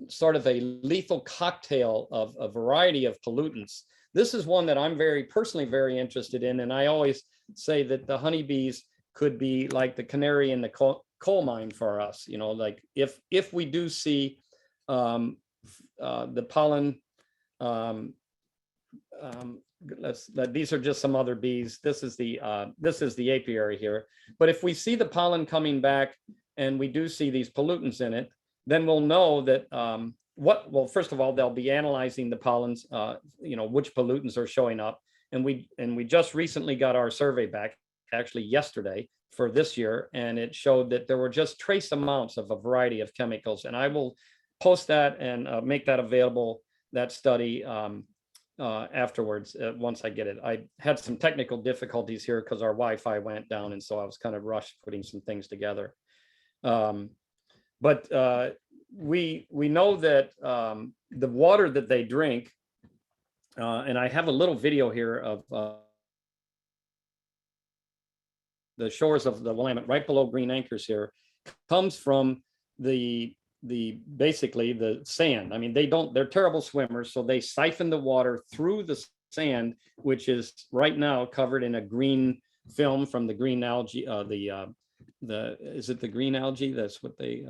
sort of a lethal cocktail of a variety of pollutants. This is one that I'm personally very interested in, and I always say that the honeybees could be like the canary in the coal mine for us. You know, like if we do see the pollen, these are just some other bees. This is the apiary here. But if we see the pollen coming back and we do see these pollutants in it, then we'll know that well, first of all, they'll be analyzing the pollens, you know, which pollutants are showing up. And we just recently got our survey back, actually yesterday, for this year, and it showed that there were just trace amounts of a variety of chemicals. And I will post that and make that available, that study, afterwards, once I get it. I had some technical difficulties here because our Wi-Fi went down, and so I was kind of rushed putting some things together. But we know that the water that they drink, and I have a little video here of the shores of the Willamette, right below Green Acres here, comes from basically the sand. I mean, they're terrible swimmers, so they siphon the water through the sand, which is right now covered in a green film from the green algae, is it the green algae? That's what they,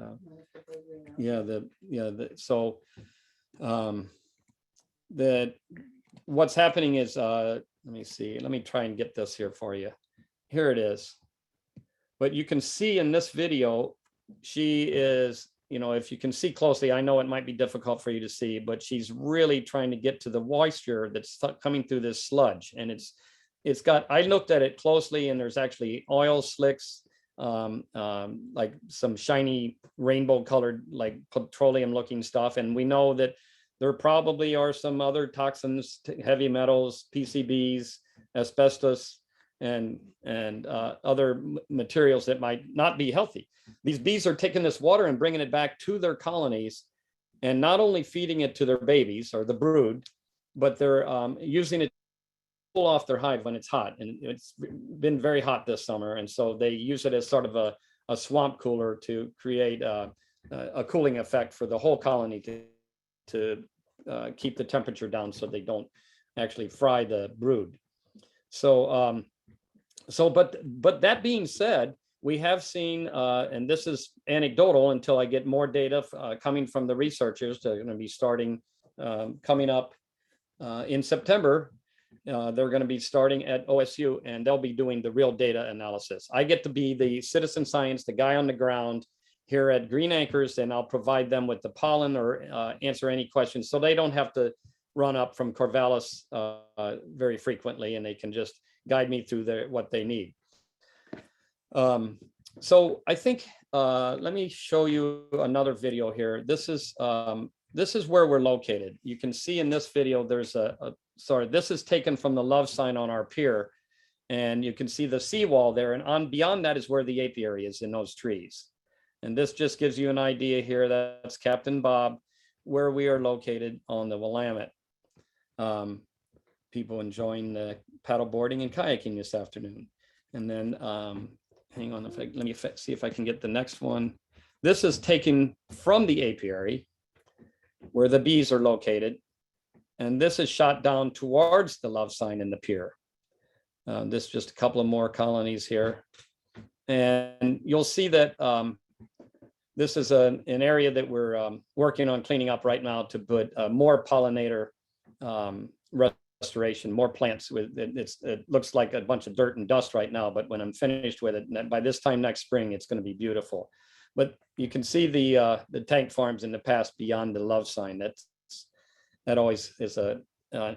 so what's happening is, let me see, let me try and get this here for you. Here it is. But you can see in this video, she is, you know, if you can see closely, I know it might be difficult for you to see, but she's really trying to get to the moisture that's coming through this sludge. And it's got, I looked at it closely, and there's actually oil slicks, like some shiny rainbow colored, like petroleum looking stuff. And we know that there probably are some other toxins, heavy metals, PCBs, asbestos, and other materials that might not be healthy. These bees are taking this water and bringing it back to their colonies, and not only feeding it to their babies or the brood, but they're using it to cool off their hive when it's hot. And it's been very hot this summer, and so they use it as sort of a swamp cooler to create a cooling effect for the whole colony to keep the temperature down so they don't actually fry the brood. So but that being said, we have seen, and this is anecdotal until I get more data coming from the researchers. They're going to be starting coming up in September. They're going to be starting at OSU, and they'll be doing the real data analysis. I get to be the citizen science, the guy on the ground here at Green Acres, and I'll provide them with the pollen or answer any questions, so they don't have to run up from Corvallis very frequently, and they can just guide me through what they need. So I think, let me show you another video here. This is where we're located. You can see in this video, there's sorry, this is taken from the love sign on our pier, and you can see the seawall there, and beyond that is where the apiary is, in those trees. And this just gives you an idea here. That's Captain Bob, where we are located on the Willamette. People enjoying the paddle boarding and kayaking this afternoon. And then, hang on, let me see if I can get the next one. This is taken from the apiary where the bees are located. And this is shot down towards the love sign in the pier. This is just a couple of more colonies here. And you'll see that this is an area that we're working on cleaning up right now to put more pollinator restoration, more plants with it looks like a bunch of dirt and dust right now, but when I'm finished with it, by this time next spring, it's going to be beautiful. But you can see the tank farms in the past beyond the love sign. That always is a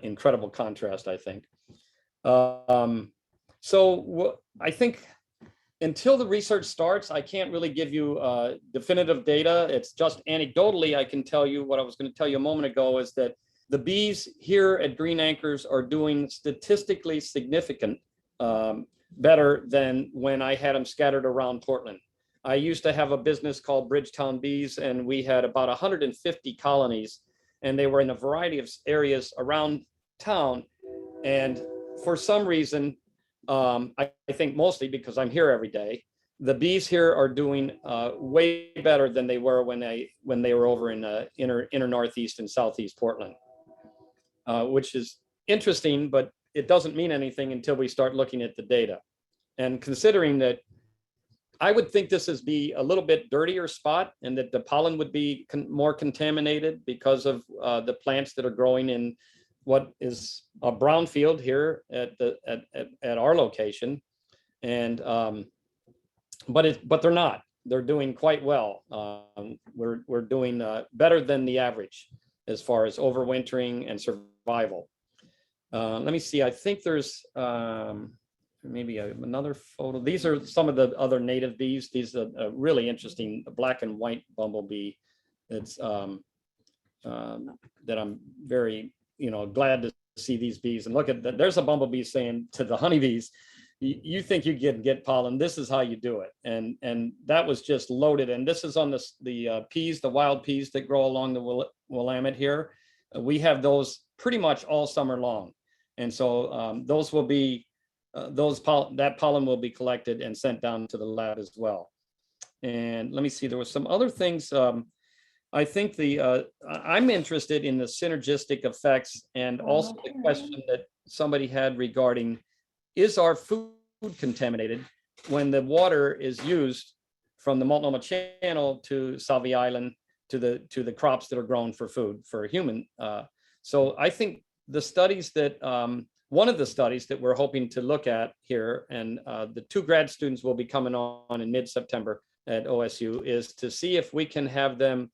incredible contrast, I think. So I think until the research starts, I can't really give you definitive data. It's just anecdotally, I can tell you what I was going to tell you a moment ago is that the bees here at Green Anchors are doing statistically significant better than when I had them scattered around Portland. I used to have a business called Bridgetown Bees, and we had about 150 colonies, and they were in a variety of areas around town. And for some reason, I think mostly because I'm here every day, the bees here are doing way better than they were when they were over in inner Northeast and Southeast Portland, which is interesting, but it doesn't mean anything until we start looking at the data. And considering that, I would think this is be a little bit dirtier spot and that the pollen would be more contaminated because of the plants that are growing in what is a brownfield here at our location. And but they're not. They're doing quite well. We're doing better than the average as far as overwintering and survival. Let me see. I think there's maybe another photo. These are some of the other native bees. These are a really interesting black and white bumblebee. It's that I'm very glad to see these bees. And look at that. There's a bumblebee saying to the honeybees, you think you can get pollen, this is how you do it. And that was just loaded. And this is on the peas, the wild peas that grow along the Willamette here. We have those pretty much all summer long. And so those will be that pollen will be collected and sent down to the lab as well. And let me see, there was some other things. I think I'm interested in the synergistic effects and also the question that somebody had regarding, is our food contaminated when the water is used from the Multnomah Channel to Salvie Island to the crops that are grown for food for human. So I think the studies that one of the studies that we're hoping to look at here, and the 2 grad students will be coming on in mid-September at OSU, is to see if we can have them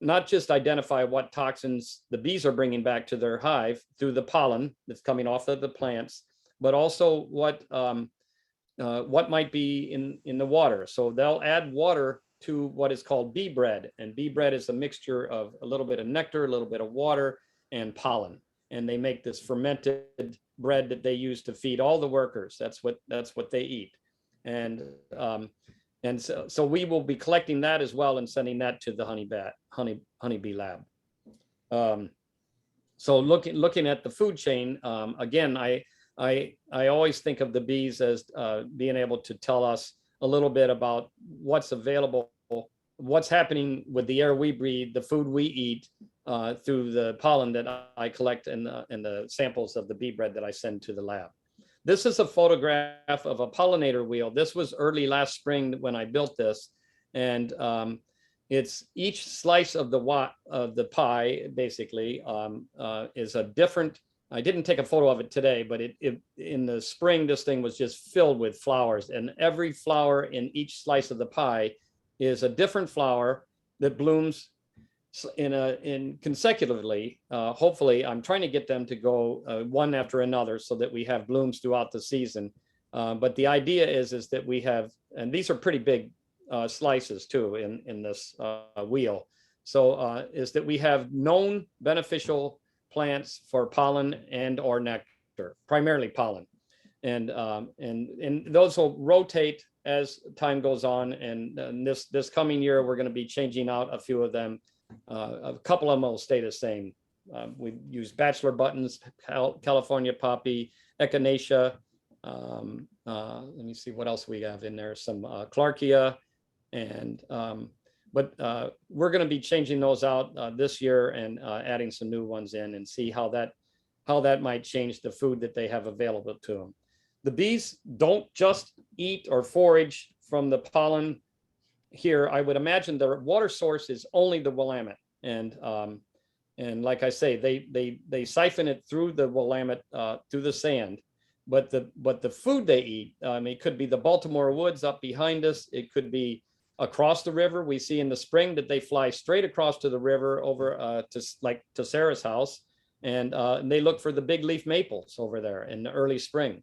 not just identify what toxins the bees are bringing back to their hive through the pollen that's coming off of the plants, but also what might be in the water. So they'll add water to what is called bee bread, and bee bread is a mixture of a little bit of nectar, a little bit of water, and pollen. And they make this fermented bread that they use to feed all the workers. That's what they eat. And so we will be collecting that as well and sending that to the honeybee lab. So looking at the food chain, again, I always think of the bees as being able to tell us a little bit about what's available, what's happening with the air we breathe, the food we eat, through the pollen that I collect and the samples of the bee bread that I send to the lab. This is a photograph of a pollinator wheel. This was early last spring when I built this, and it's each slice of the pie basically is a different. I didn't take a photo of it today, but in the spring this thing was just filled with flowers, and every flower in each slice of the pie is a different flower that blooms in consecutively. Hopefully, I'm trying to get them to go one after another so that we have blooms throughout the season. But the idea is that we have, and these are pretty big slices too in this wheel. So is that we have known beneficial plants for pollen and or nectar, primarily pollen, and those will rotate as time goes on. And this coming year, we're going to be changing out a few of them. A couple of them will stay the same. We use bachelor buttons, California poppy, echinacea. Let me see what else we have in there. Some Clarkia, and but we're going to be changing those out this year and adding some new ones in, and see how that might change the food that they have available to them. The bees don't just eat or forage from the pollen here. I would imagine their water source is only the Willamette, and And like I say, they siphon it through the Willamette, through the sand. But the food they eat, it could be the Baltimore woods up behind us. It could be across the river. We see in the spring that they fly straight across to the river over to Sarah's house, and they look for the big leaf maples over there in the early spring,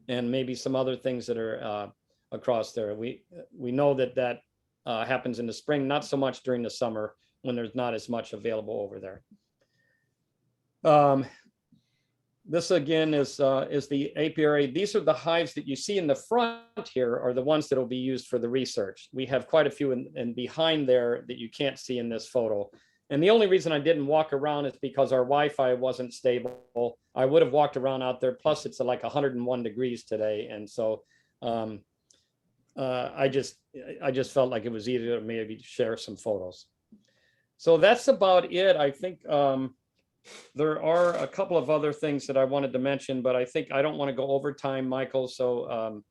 and maybe some other things that are across there. We know that happens in the spring, not so much during the summer when there's not as much available over there. This again is the apiary. These are the hives that you see in the front here are the ones that will be used for the research. We have quite a few in behind there that you can't see in this photo. And the only reason I didn't walk around is because our Wi-Fi wasn't stable. I would have walked around out there. Plus it's like 101 degrees today. And so I just felt like it was easier to maybe share some photos. So that's about it. I think there are a couple of other things that I wanted to mention, but I think I don't want to go over time, Michael. So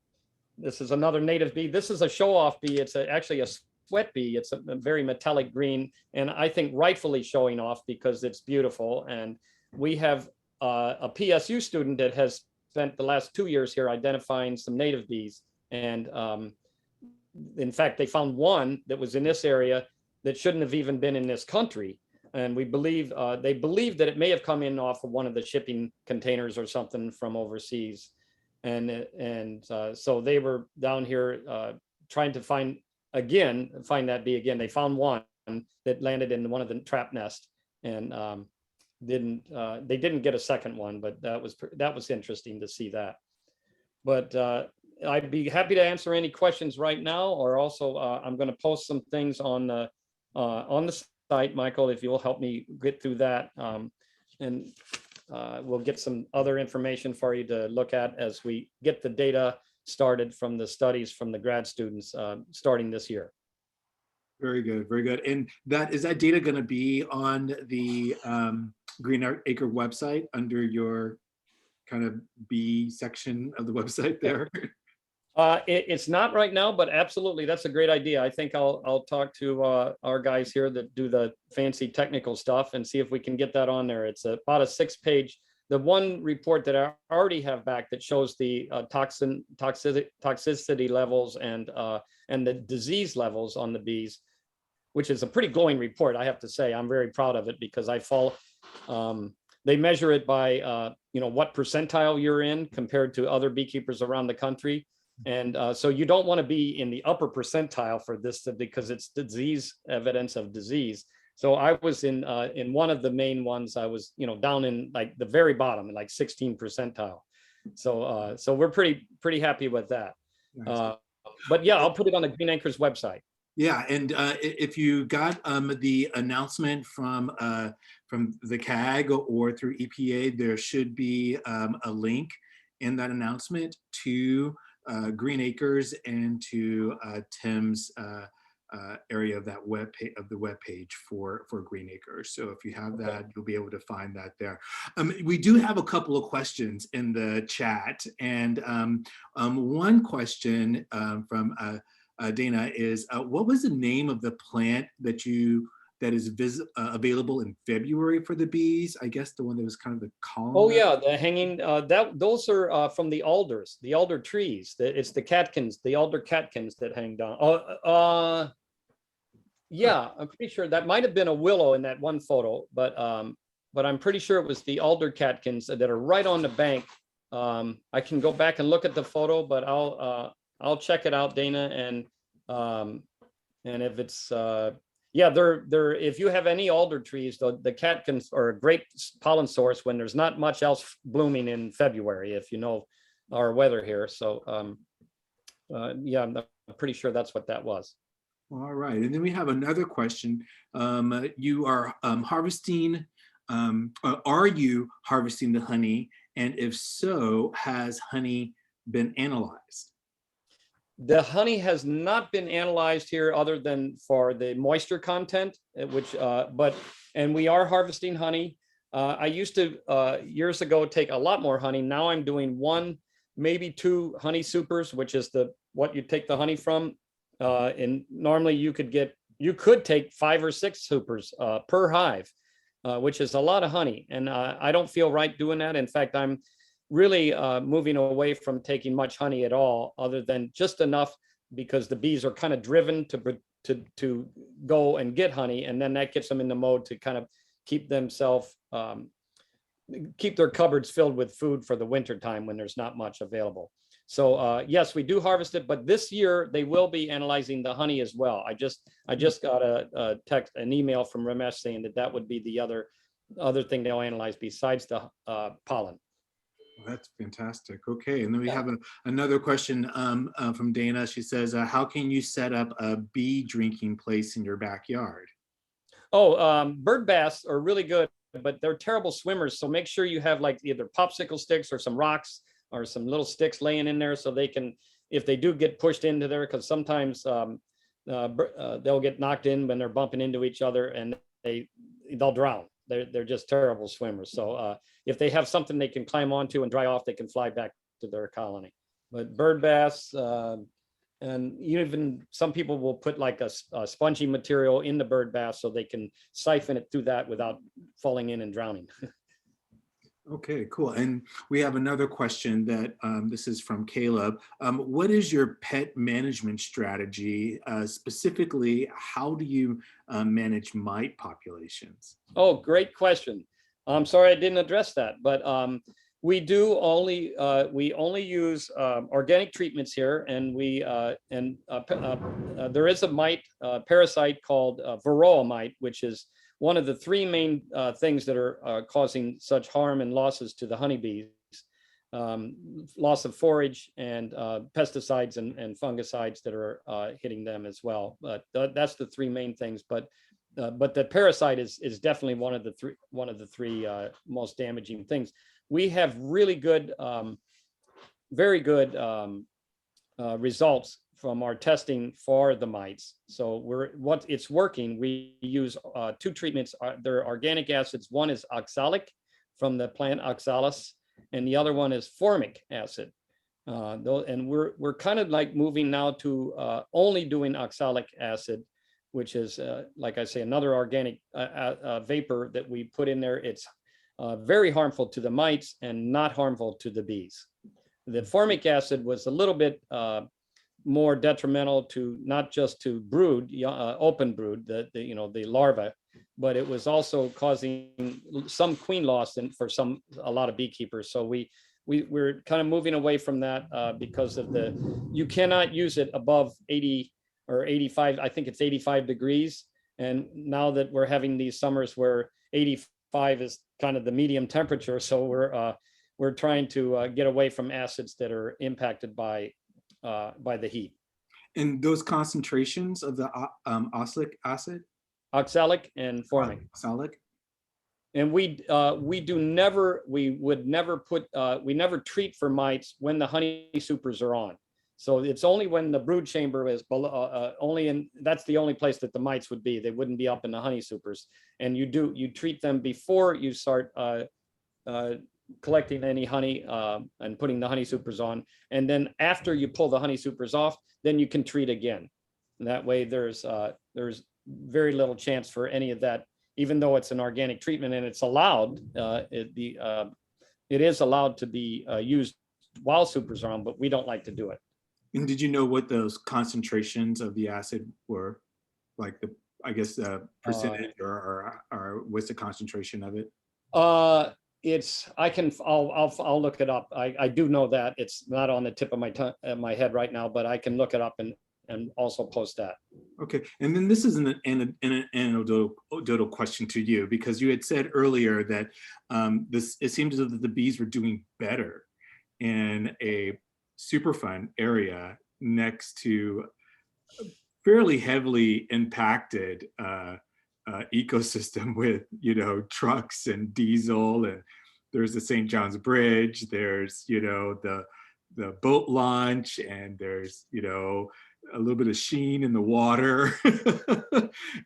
this is another native bee. This is a show-off bee. It's actually a sweat bee. It's a very metallic green, and I think rightfully showing off because it's beautiful. And we have a PSU student that has spent the last 2 years here identifying some native bees. And in fact, they found one that was in this area that shouldn't have even been in this country. And we believe, they believe that it may have come in off of one of the shipping containers or something from overseas. And so they were down here trying to find that bee again. They found one that landed in one of the trap nests, and they didn't get a second one, but that was interesting to see that. But I'd be happy to answer any questions right now, or also I'm going to post some things on the site, Michael, if you'll help me get through that, and we'll get some other information for you to look at as we get the data started from the studies from the grad students starting this year. Very good, very good. And is that data going to be on the Green Acre website under your kind of B section of the website there? It's not right now, but absolutely, that's a great idea. I think I'll talk to our guys here that do the fancy technical stuff and see if we can get that on there. It's about a 6-page. The one report that I already have back that shows the toxicity levels and the disease levels on the bees, which is a pretty glowing report, I have to say. I'm very proud of it because they measure it by what percentile you're in compared to other beekeepers around the country. And so you don't want to be in the upper percentile for this because it's disease, evidence of disease. So I was in one of the main ones. I was down in like the very bottom, in like 16 percentile. So we're pretty happy with that. Nice. But yeah, I'll put it on the Green Acres website. Yeah, and if you got the announcement from the CAG or through EPA, there should be a link in that announcement to Green Acres and to Tim's area of that web page for Green Acres. So if you have that, you'll be able to find that there. We do have a couple of questions in the chat, and one question from Dana is, what was the name of the plant that is available in February for the bees? I guess the one that was kind of the column. Oh yeah, the hanging. Those are from the alders, the alder trees. It's the catkins, the alder catkins that hang down. Yeah, I'm pretty sure that might have been a willow in that one photo, but I'm pretty sure it was the alder catkins that are right on the bank. I can go back and look at the photo, but I'll check it out, Dana, and if it's they're if you have any alder trees, the catkins are a great pollen source when there's not much else blooming in February, if you know our weather here. So yeah, I'm pretty sure that's what that was. All right, and then we have another question. You are harvesting. Are you harvesting the honey? And if so, has honey been analyzed? The honey has not been analyzed here other than for the moisture content, which, and we are harvesting honey. I used to, years ago, take a lot more honey. Now I'm doing 1, maybe 2 honey supers, which is what you take the honey from. And normally you could take 5 or 6 supers per hive. which is a lot of honey. And I don't feel right doing that. In fact, I'm really moving away from taking much honey at all, other than just enough, because the bees are kind of driven to go and get honey, and then that gets them in the mode to kind of keep themselves keep their cupboards filled with food for the winter time when there's not much available. So yes, we do harvest it, but this year they will be analyzing the honey as well. I just got an email from Ramesh saying that would be the other thing they'll analyze besides the pollen. That's fantastic. Okay, and then we have another question from Dana. She says, how can you set up a bee drinking place in your backyard? Oh, bird baths are really good, but they're terrible swimmers. So make sure you have like either popsicle sticks or some rocks or some little sticks laying in there, so they can, if they do get pushed into there, because sometimes they'll get knocked in when they're bumping into each other, and they'll drown. They're just terrible swimmers. So if they have something they can climb onto and dry off, they can fly back to their colony. But bird baths, and even some people will put like a spongy material in the bird bath so they can siphon it through that without falling in and drowning. Okay, cool. And we have another question that this is from Caleb. What is your pet management strategy? Specifically, how do you manage mite populations? Oh, great question. I'm sorry I didn't address that, but we only use organic treatments here, and there is a mite parasite called varroa mite, which is one of the three main things that are causing such harm and losses to the honeybees: loss of forage and pesticides and fungicides that are hitting them as well. But that's the three main things. But the parasite is definitely one of the three most damaging things. We have really good, very good results from our testing for the mites. So it's working. We use two treatments. They're organic acids. One is oxalic from the plant Oxalis, and the other one is formic acid. And we're kind of like moving now to only doing oxalic acid, which is, like I say, another organic vapor that we put in there. It's very harmful to the mites and not harmful to the bees. The formic acid was a little bit more detrimental to not just to brood, open brood, the larvae, but it was also causing some queen loss for a lot of beekeepers. So we're kind of moving away from that because of you cannot use it above 80 or 85. I think it's 85 degrees. And now that we're having these summers where 85 is kind of the medium temperature, so we're trying to get away from acids that are impacted by the heat. And those concentrations of the oxalic acid? Oxalic and formic. Oxalic. And we would never treat for mites when the honey supers are on. So it's only when the brood chamber is below, that's the only place that the mites would be. They wouldn't be up in the honey supers. And you treat them before you start collecting any honey and putting the honey supers on. And then after you pull the honey supers off, then you can treat again. And that way there's very little chance for any of that, even though it's an organic treatment and it's allowed, it is allowed to be used while supers are on, but we don't like to do it. And did you know what those concentrations of the acid were? Like percentage or what's the concentration of it? I'll look it up. I do know that. It's not on the tip of my head right now, but I can look it up and also post that. Okay. And then this is an anecdotal question to you, because you had said earlier that it seemed as though the bees were doing better in a Superfund area next to fairly heavily impacted ecosystem with, trucks and diesel, and there's the St. John's Bridge, there's, the boat launch, and there's, a little bit of sheen in the water,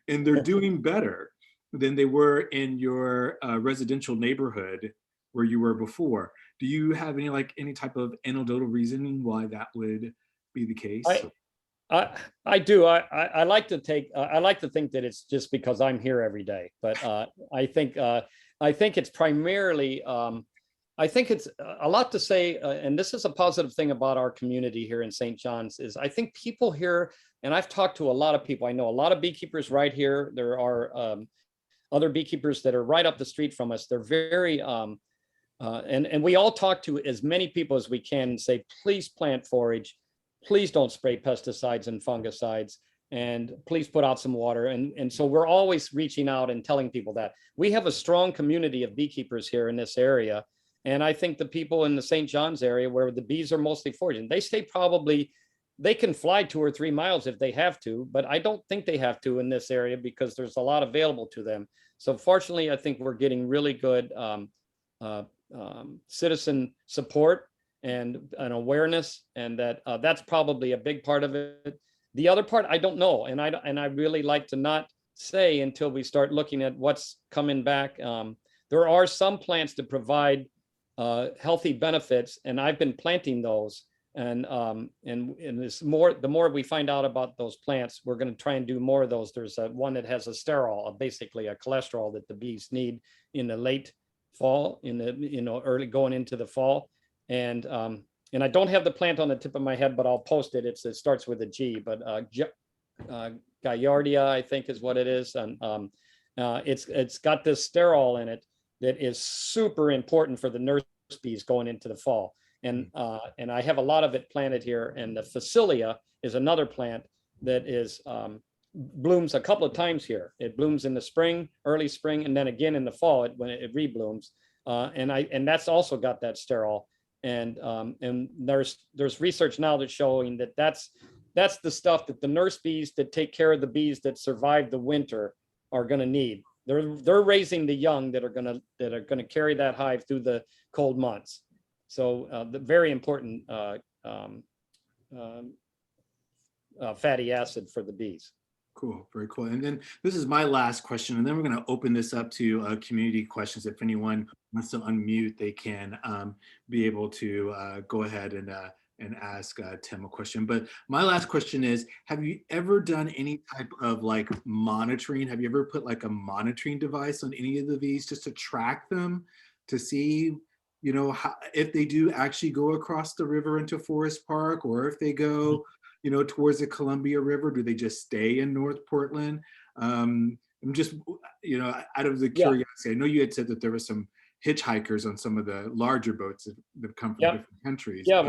and they're doing better than they were in your residential neighborhood where you were before. Do you have any type of anecdotal reasoning why that would be the case? I do. I like to take. I like to think that it's just because I'm here every day, but I think it's primarily. I think it's a lot to say, and this is a positive thing about our community here in St. John's is I think people here, and I've talked to a lot of people. I know a lot of beekeepers right here. There are other beekeepers that are right up the street from us. They're very and we all talk to as many people as we can and say, please plant forage, please don't spray pesticides and fungicides, and please put out some water. And so we're always reaching out and telling people that. We have a strong community of beekeepers here in this area. And I think the people in the St. John's area where the bees are mostly foraging, they stay probably, they can fly 2 or 3 miles if they have to, but I don't think they have to in this area because there's a lot available to them. So fortunately, I think we're getting really good citizen support and an awareness, and that's probably a big part of it. The other part, I don't know, and I really like to not say until we start looking at what's coming back. There are some plants that provide healthy benefits, and I've been planting those. And it's more, the more we find out about those plants, we're going to try and do more of those. There's one that has a sterol, basically a cholesterol that the bees need in the late fall, in the early going into the fall. And I don't have the plant on the tip of my head, but I'll post it. It starts with a G, but Gaillardia, I think is what it is. And it's got this sterol in it that is super important for the nurse bees going into the fall. And I have a lot of it planted here. And the Phacelia is another plant that is blooms a couple of times here. It blooms in the spring, early spring, and then again in the fall when it reblooms. And that's also got that sterol. And there's research now that's showing that that's the stuff that the nurse bees that take care of the bees that survive the winter are going to need. They're raising the young that are going to carry that hive through the cold months. So the very important fatty acid for the bees. Cool, very cool. And then this is my last question, and then we're going to open this up to community questions. If anyone wants to unmute, they can be able to go ahead and ask Tim a question. But my last question is, have you ever done any type of like monitoring? Have you ever put like a monitoring device on any of the bees just to track them, to see, you know, how, if they do actually go across the river into Forest Park, or if they go, you know, towards the Columbia River, do they just stay in North Portland? I'm just, you know, out of the curiosity, I know you had said that there were some hitchhikers on some of the larger boats that come from different countries. Yeah,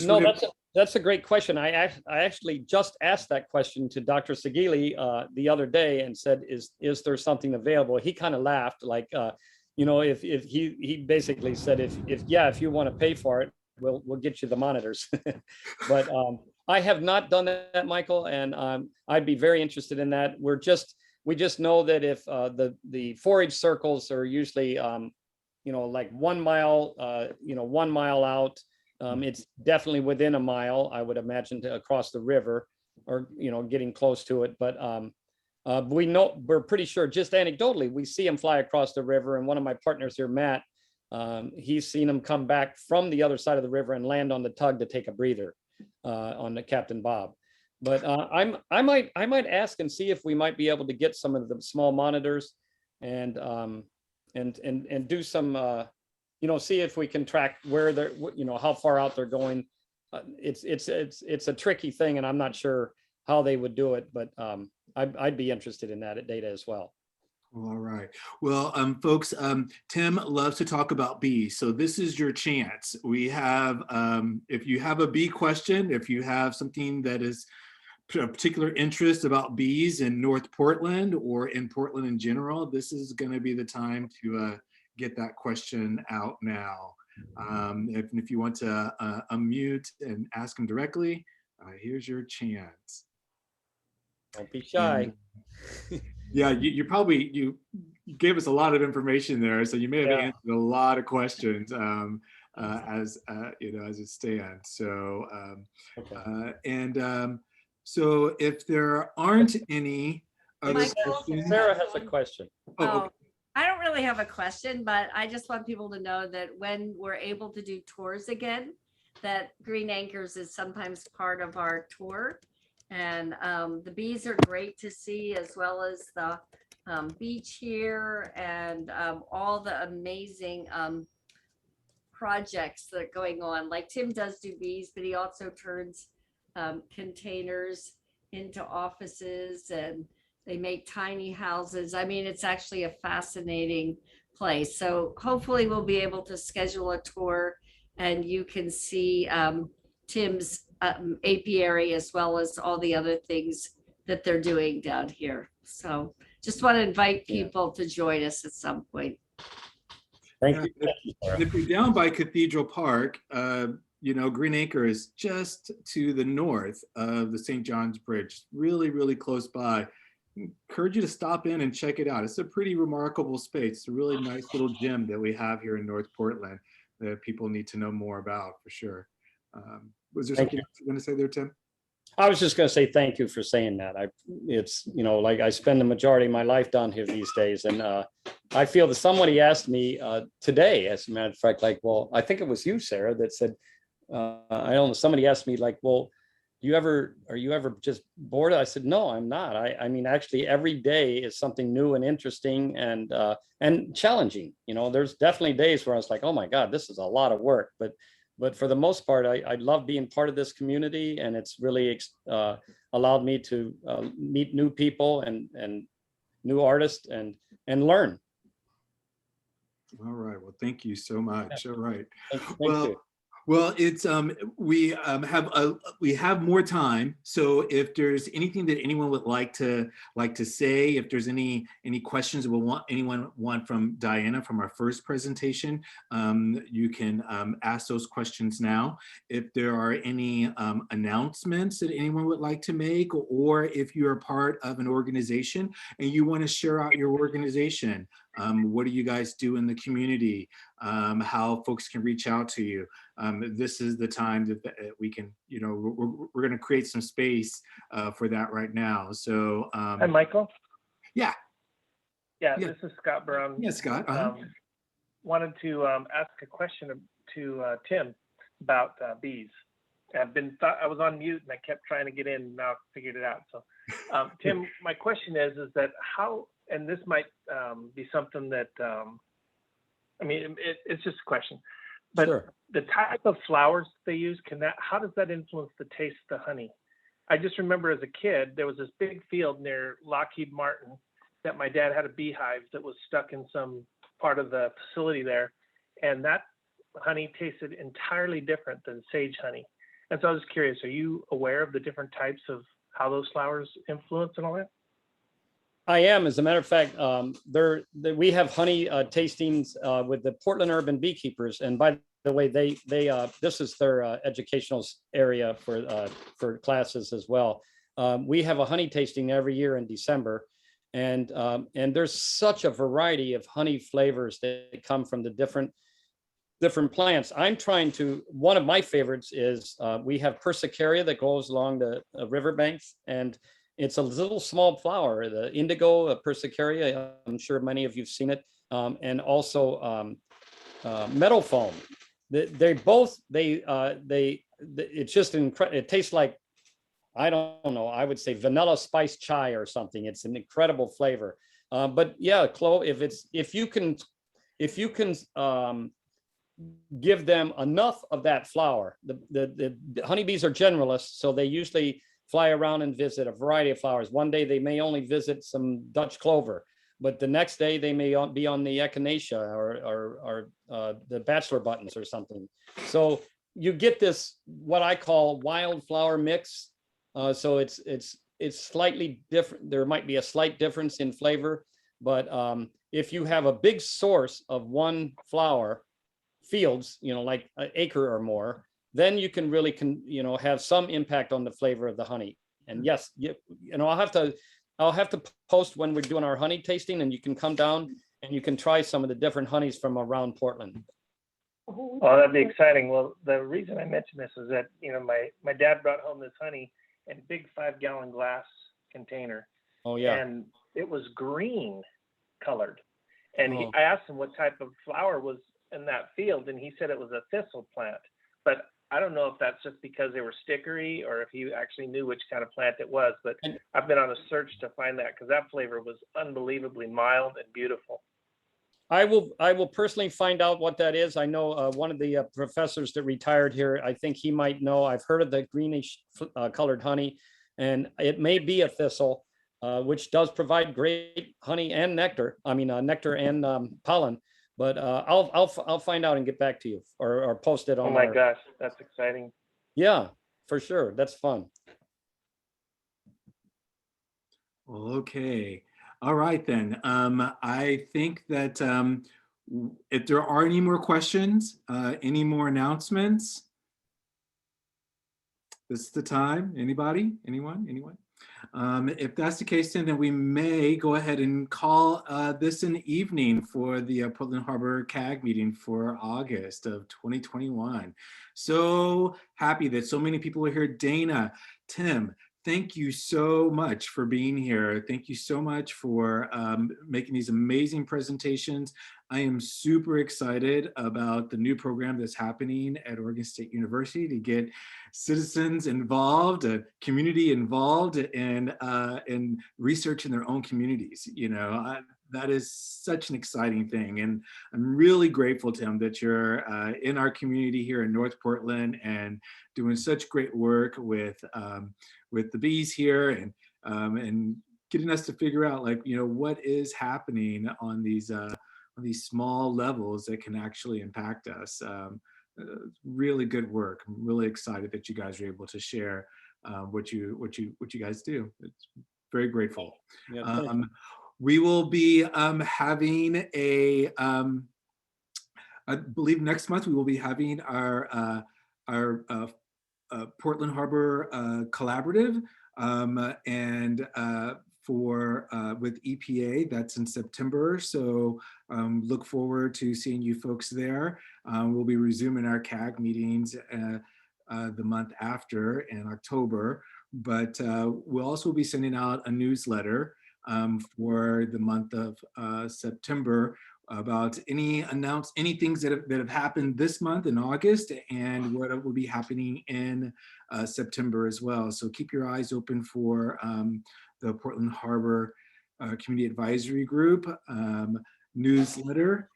no, that's a great question. I actually just asked that question to Dr. Sagili the other day and said, is there something available? He kind of laughed, like, you know, if he basically said, if you want to pay for it, we'll get you the monitors. But I have not done that, Michael, and I'd be very interested in that. We just know that if the forage circles are usually, you know, like 1 mile, 1 mile out, it's definitely within a mile, I would imagine, to across the river, or, you know, getting close to it. But we're pretty sure, just anecdotally, we see them fly across the river. And one of my partners here, Matt, he's seen them come back from the other side of the river and land on the tug to take a breather on the Captain Bob. But I might ask and see if we might be able to get some of the small monitors and do some, you know, see if we can track where they're, you know, how far out they're going. It's a tricky thing, and I'm not sure how they would do it, but I'd be interested in that data as well. All right. Well, folks, Tim loves to talk about bees, so this is your chance. We have, if you have a bee question, if you have something that is a particular interest about bees in North Portland or in Portland in general, this is going to be the time to get that question out now. If you want to unmute and ask him directly, here's your chance. Don't be shy. Yeah, you probably, you gave us a lot of information there, so you may have answered a lot of questions as you know, as it stands. So so if there aren't any other questions, Sarah has a question. Oh, I don't really have a question, but I just want people to know that when we're able to do tours again, that Green Anchors is sometimes part of our tour. And the bees are great to see, as well as the beach here and all the amazing projects that are going on. Like Tim does do bees, but he also turns containers into offices, and they make tiny houses. I mean, it's actually a fascinating place. So hopefully we'll be able to schedule a tour and you can see Tim's apiary, as well as all the other things that they're doing down here. So just want to invite people to join us at some point. Thank Yeah, you. Thank you, Sarah. If you're down by Cathedral Park, you know, Green Acre is just to the north of the St. John's Bridge, really, really close by. Encourage you to stop in and check it out. It's a pretty remarkable space. It's a really nice little gym that we have here in North Portland that people need to know more about for sure. Was there something else you were going to say there, Tim? I was just going to say thank you for saying that. It's, you know, like I spend the majority of my life down here these days, and I feel that somebody asked me today, as a matter of fact, like, well, I think it was you, Sarah, that said, I don't know, somebody asked me like, well, are you ever just bored? I said, no, I'm not. I mean, actually, every day is something new and interesting and challenging. You know, there's definitely days where I was like, oh my God, this is a lot of work, but for the most part, I love being part of this community, and it's really allowed me to meet new people and new artists and learn. All right. Well, thank you so much. All right. Thank Well, you. well, it's we have more time. So if there's anything that anyone would like to say, if there's any questions that anyone want from Diana from our first presentation, you can ask those questions now. If there are any announcements that anyone would like to make, or if you're a part of an organization and you want to share out your organization, what do you guys do in the community? How folks can reach out to you. This is the time that we can, you know, we're going to create some space for that right now. So, Hi, Michael. Yeah. Yeah, this is Scott Brown. Yeah, Scott. Wanted to ask a question to Tim about bees. I was on mute and I kept trying to get in. And now I figured it out. So, Tim, my question is that how, and this might be something that, I mean, it's just a question, but Sure. The type of flowers they use, how does that influence the taste of the honey? I just remember as a kid, there was this big field near Lockheed Martin that my dad had a beehive that was stuck in some part of the facility there. And that honey tasted entirely different than sage honey. And so I was curious, are you aware of the different types of how those flowers influence and all that? I am. As a matter of fact, we have honey tastings with the Portland Urban Beekeepers, and by the way, they this is their educational area for classes as well. We have a honey tasting every year in December, and there's such a variety of honey flavors that come from the different plants. One of my favorites is we have Persicaria that goes along the riverbanks, and it's a little small flower, the indigo Persicaria. I'm sure many of you've seen it, and also meadow foam. It's just incredible. It tastes like, I don't know, I would say vanilla spice chai or something. It's an incredible flavor. But yeah, Chloe, if you can give them enough of that flower, the honeybees are generalists, so they usually fly around and visit a variety of flowers. One day they may only visit some Dutch clover, but the next day they may be on the echinacea or the bachelor buttons or something. So you get this, what I call wildflower mix. So it's slightly different. There might be a slight difference in flavor, but if you have a big source of one flower, fields, you know, like an acre or more, then you can really have some impact on the flavor of the honey. And yes, I'll have to post when we're doing our honey tasting, and you can come down and you can try some of the different honeys from around Portland. Oh, that'd be exciting. Well, the reason I mentioned this is that, my dad brought home this honey in a big 5-gallon glass container. Oh yeah. And it was green colored. And I asked him what type of flower was in that field, and he said it was a thistle plant. But I don't know if that's just because they were stickery or if he actually knew which kind of plant it was, but And- I've been on a search to find that because that flavor was unbelievably mild and beautiful. I will personally find out what that is. I know one of the professors that retired here, I think he might know. I've heard of the greenish colored honey, and it may be a thistle, which does provide great honey and nectar. I mean, nectar and pollen. But I'll find out and get back to you, or post it on. Oh my our- gosh, that's exciting. Yeah, for sure. That's fun. Okay. All right, then. I think that if there are any more questions, any more announcements, this is the time. Anybody? Anyone? Anyone? If that's the case, then we may go ahead and call this an evening for the Portland Harbor CAG meeting for August of 2021. So happy that so many people are here. Dana, Tim, thank you so much for being here. Thank you so much for making these amazing presentations. I am super excited about the new program that's happening at Oregon State University to get citizens involved, community involved in research in their own communities. You know, that is such an exciting thing. And I'm really grateful, Tim, that you're in our community here in North Portland and doing such great work with the bees here and getting us to figure out, like, you know, what is happening on these small levels that can actually impact us. Really good work. I'm really excited that you guys are able to share what you guys do. It's very grateful. Yeah, thank you. We will be having I believe next month we will be having our Portland Harbor Collaborative, and with EPA, that's in September. So look forward to seeing you folks there. We'll be resuming our CAG meetings the month after in October, but we'll also be sending out a newsletter for the month of September about any things that have happened this month in August and what will be happening in September as well. So keep your eyes open for the Portland Harbor Community Advisory Group newsletter.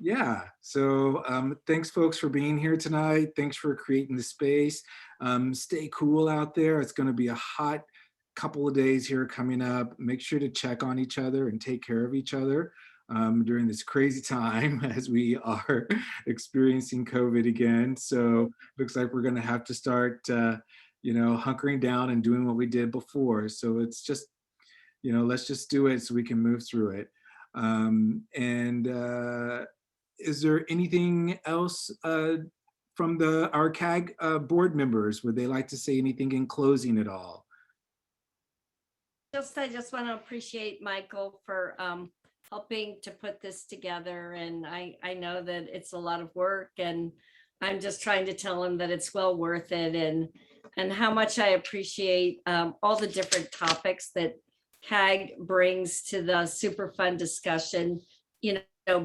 Yeah, so thanks folks for being here tonight. Thanks for creating the space. Stay cool out there. It's going to be a hot couple of days here coming up. Make sure to check on each other and take care of each other during this crazy time as we are experiencing COVID again. So looks like we're going to have to start hunkering down and doing what we did before. So it's just, let's just do it so we can move through it. Is there anything else from our CAG board members? Would they like to say anything in closing at all? I just want to appreciate Michael for helping to put this together. And I know that it's a lot of work, and I'm just trying to tell him that it's well worth it, and how much I appreciate all the different topics that CAG brings to the Superfund discussion,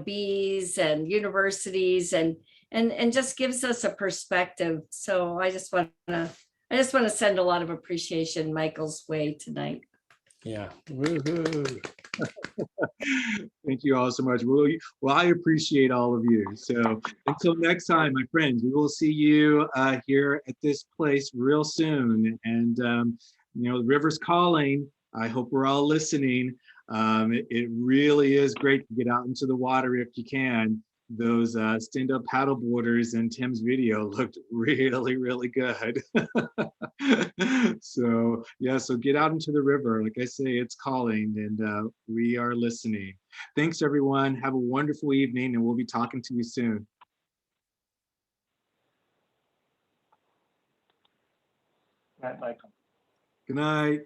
bees and universities and just gives us a perspective. So I just want to send a lot of appreciation Michael's way tonight. Yeah. Thank you all so much. Well, I appreciate all of you. So until next time, my friends, we will see you here at this place real soon. And, the river's calling. I hope we're all listening. It really is great to get out into the water if you can. Those stand-up paddle boarders in Tim's video looked really, really good. So yeah, so get out into the river. Like I say, it's calling, and we are listening. Thanks, everyone. Have a wonderful evening, and we'll be talking to you soon. Night, Michael. Good night.